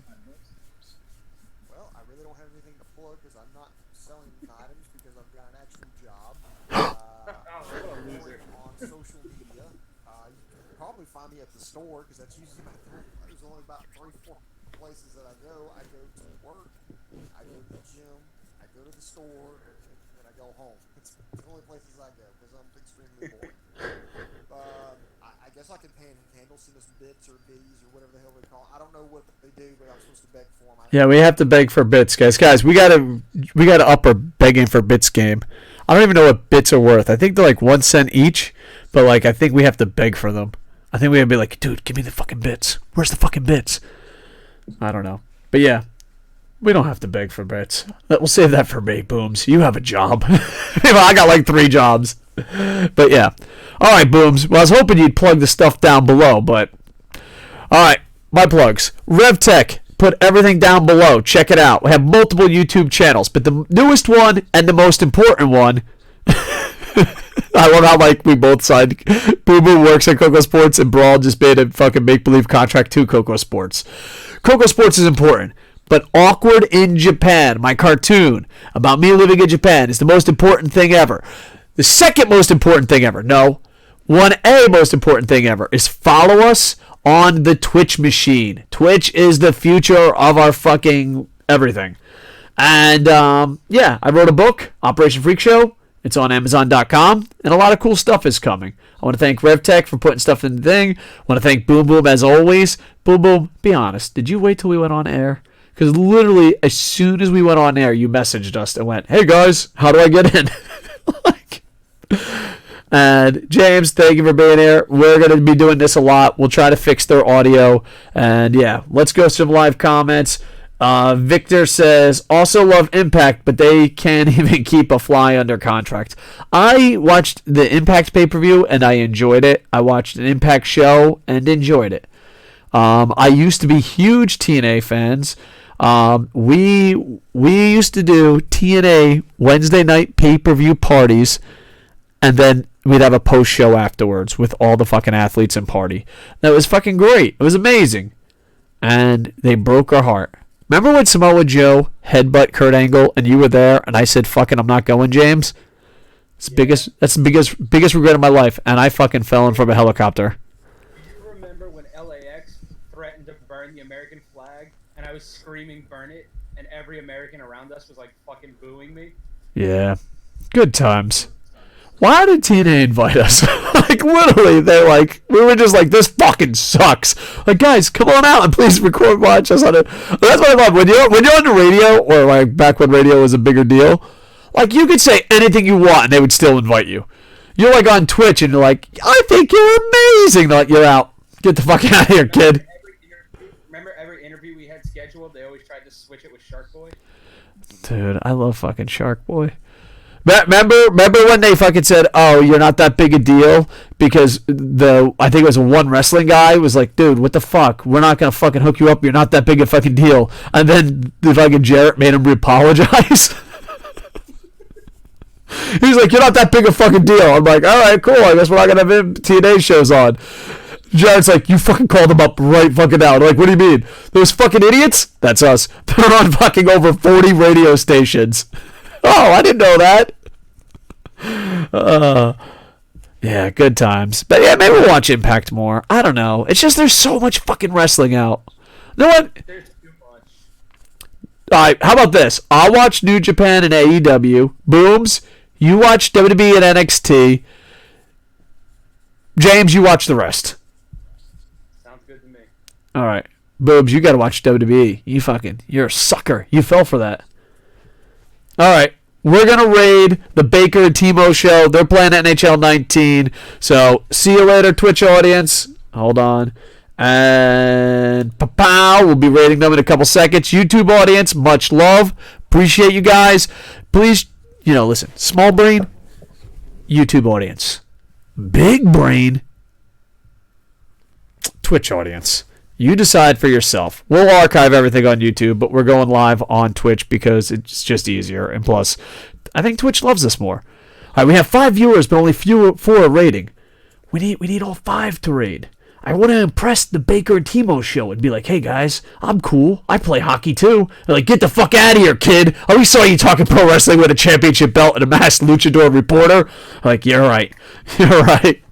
Speaker 3: Well, I really don't have anything to plug because I'm not selling items because I've got an actual job.
Speaker 2: What a loser.
Speaker 3: On social media, you can probably find me at the store because that's usually there's only about 3-4 places that I go. I go to work, I go to the gym, I go to the store, and then I go home. It's the only places I go because I'm extremely boring. I guess I can handle send us bits or B's or whatever the hell they call it. I don't know what they do, but I'm supposed to beg for them.
Speaker 1: Yeah, we have to beg for bits, guys. Guys, we gotta up our begging for bits game. I don't even know what bits are worth. I think they're like 1 cent each, but like I think we have to beg for them. I think we have to be like, dude, give me the fucking bits. Where's the fucking bits? I don't know, but yeah, we don't have to beg for bits. We'll save that for me, Booms. You have a job. I got like 3 jobs, but yeah. All right, Booms. Well, I was hoping you'd plug the stuff down below, but all right, my plugs. RevTech. Put everything down below. Check it out. We have multiple YouTube channels, but the newest one and the most important one, I love how like we both signed. Boo Boo works at KocoSports and BRAWL just made a fucking make-believe contract to KocoSports. KocoSports is important, but Awkward in Japan, my cartoon about me living in Japan, is the most important thing ever. The second most important thing ever, no, 1A most important thing ever, is follow us on the Twitch machine. Twitch is the future of our fucking everything. And yeah, I wrote a book, Operation Freak Show. It's on Amazon.com, and a lot of cool stuff is coming. I want to thank RevTech for putting stuff in the thing. I want to thank Boom Boom as always. Boom Boom, be honest. Did you wait till we went on air? Because literally, as soon as we went on air, you messaged us and went, "Hey guys, how do I get in?" Like, and James, thank you for being here. We're going to be doing this a lot. We'll try to fix their audio. And yeah, let's go some live comments. Victor says, also love Impact, but they can't even keep a fly under contract. I watched the Impact pay-per-view and I enjoyed it. I watched an Impact show and enjoyed it. I used to be huge TNA fans. We used to do TNA Wednesday night pay-per-view parties, and then we'd have a post-show afterwards with all the fucking athletes and party. That was fucking great. It was amazing. And they broke our heart. Remember when Samoa Joe headbutt Kurt Angle and you were there and I said, fucking, I'm not going, James? It's that's the biggest regret of my life, and I fucking fell in from a helicopter.
Speaker 2: Do you remember when LAX threatened to burn the American flag and I was screaming burn it and every American around us was like fucking booing me?
Speaker 1: Yeah. Good times. Why did TNA invite us? Like, literally, we were just like, this fucking sucks. Like, guys, come on out and please record, watch us on it. That's what I love. When you're on the radio, or like back when radio was a bigger deal, like, you could say anything you want and they would still invite you. You're like on Twitch and you're like, I think you're amazing. They're like, you're out. Get the fuck out of here, kid.
Speaker 2: Remember every interview we had scheduled, they always tried to switch it with Shark Boy?
Speaker 1: Dude, I love fucking Shark Boy. Remember when they fucking said, "Oh, you're not that big a deal," because I think it was one wrestling guy was like, "Dude, what the fuck? We're not gonna fucking hook you up. You're not that big a fucking deal." And then the fucking Jarrett made him apologize. He's like, "You're not that big a fucking deal." I'm like, "All right, cool. I guess we're not gonna have TNA shows on." Jarrett's like, "You fucking called them up right fucking now." I'm like, "What do you mean? Those fucking idiots? That's us. They're on fucking over 40 radio stations." Oh, I didn't know that. Yeah, good times. But yeah, maybe we'll watch Impact more. I don't know. It's just there's so much fucking wrestling out. You know what?
Speaker 2: There's too much.
Speaker 1: Alright, how about this? I'll watch New Japan and AEW. Booms, you watch WWE and NXT. James, you watch the rest.
Speaker 2: Sounds good to me.
Speaker 1: Alright. Booms, you gotta watch WWE. You're a sucker. You fell for that. All right, we're going to raid the Baker and Timo show. They're playing NHL 19. So, see you later, Twitch audience. Hold on. And pow, we'll be raiding them in a couple seconds. YouTube audience, much love. Appreciate you guys. Please, listen, small brain, YouTube audience. Big brain, Twitch audience. You decide for yourself. We'll archive everything on YouTube, but we're going live on Twitch because it's just easier. And plus, I think Twitch loves us more. All right, we have 5 viewers, but only 4 are rating. We need all 5 to raid. I want to impress the Baker and Timo show and be like, hey guys, I'm cool. I play hockey too. They're like, get the fuck out of here, kid. I always saw you talking pro wrestling with a championship belt and a masked luchador reporter. I'm like, you're right. You're right.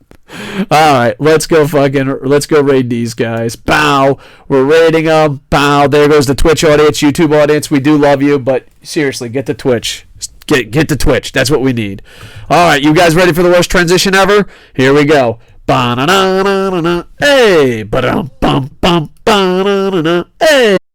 Speaker 1: Alright, let's go raid these guys. Bow. We're raiding them. Bow. There goes the Twitch audience, YouTube audience. We do love you, but seriously, get to Twitch. Get to Twitch. That's what we need. Alright, you guys ready for the worst transition ever? Here we go. Ba-na-na-na-na-na. Hey, ba-dum, bum, bum, ba-na-na-na. Hey.